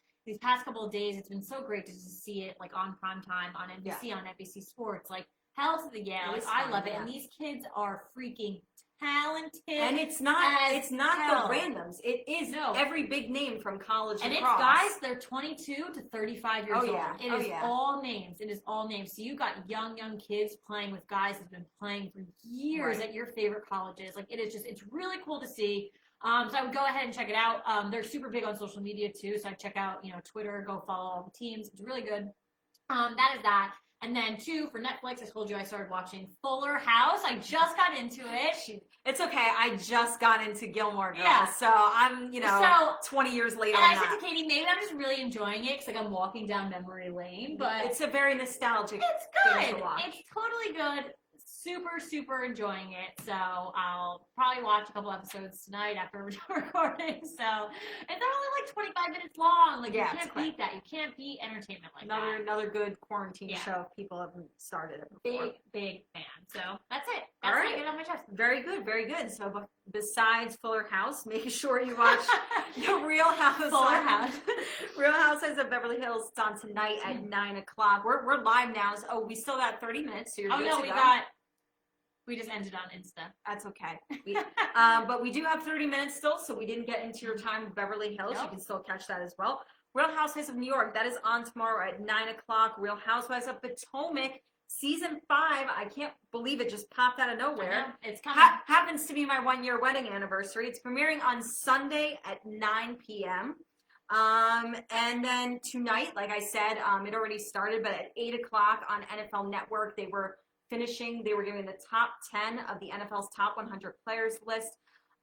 couple of days, it's been so great to just see it like on primetime on NBC, on NBC Sports, like hell to the yeah. Like I love it, and these kids are freaking talented, and it's not the randoms. It is every big name from college and lacrosse. It's guys. They're 22 to 35 years old. It is all names. It is all names. So you got young kids playing with guys that've been playing for years at your favorite colleges. Like it's really cool to see. So I would go ahead and check it out. They're super big on social media too. So I check out Twitter. Go follow all the teams. It's really good. That is that. And then 2, for Netflix, I told you I started watching Fuller House. I just got into it. It's okay. I just got into Gilmore Girls. Yeah. So I'm, 20 years later. And I said to Katie, maybe I'm just really enjoying it because I'm walking down memory lane. But it's a very nostalgic thing to watch. It's totally good. Super, super enjoying it. So I'll probably watch a couple episodes tonight after we're recording. So, and they're only like 25 minutes long. Like you can't beat that. You can't beat entertainment like that. Another good quarantine show. People haven't started it before. Big fan. So that's it. That's what I get on my chest. Very good, very good. So besides Fuller House, make sure you watch The Real Housewives. Fuller House. Real Housewives of Beverly Hills. It's on tonight at 9:00. We're live now. So, we still got 30 minutes. So you're good to go. We just ended on Insta. That's okay. But we do have 30 minutes still, so we didn't get into your time with Beverly Hills. You can still catch that as well. Real Housewives of New York, that is on tomorrow at 9:00. Real Housewives of Potomac, season 5. I can't believe it just popped out of nowhere. It's coming. Happens to be my 1-year wedding anniversary. It's premiering on Sunday at 9 p.m. And then tonight, like I said, it already started, but at 8:00 on NFL Network, they were giving the top 10 of the NFL's top 100 players list.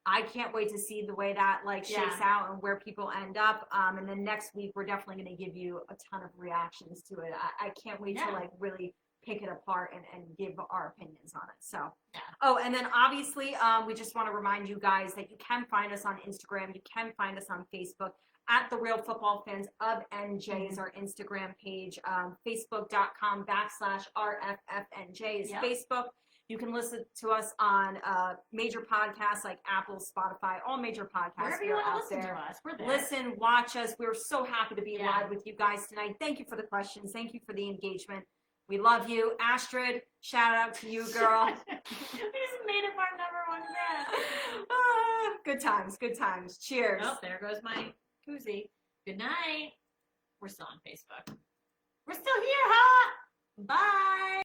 I can't wait to see the way that shakes out and where people end up. And then next week, we're definitely going to give you a ton of reactions to it. I can't wait to really pick it apart and give our opinions on it. So, and then obviously, we just want to remind you guys that you can find us on Instagram. You can find us on Facebook. At The Real Football Fans of NJ is our Instagram page. Facebook.com/RFFNJ is Facebook. You can listen to us on major podcasts like Apple, Spotify, all major podcasts. Wherever you want to listen to us, we're there. Listen, watch us. We're so happy to be live with you guys tonight. Thank you for the questions. Thank you for the engagement. We love you. Astrid, shout out to you, girl. We just made it our number 1 fan. Good times, good times. Cheers. Oh, there goes my koozie. Good night. We're still on Facebook. We're still here, huh? Bye.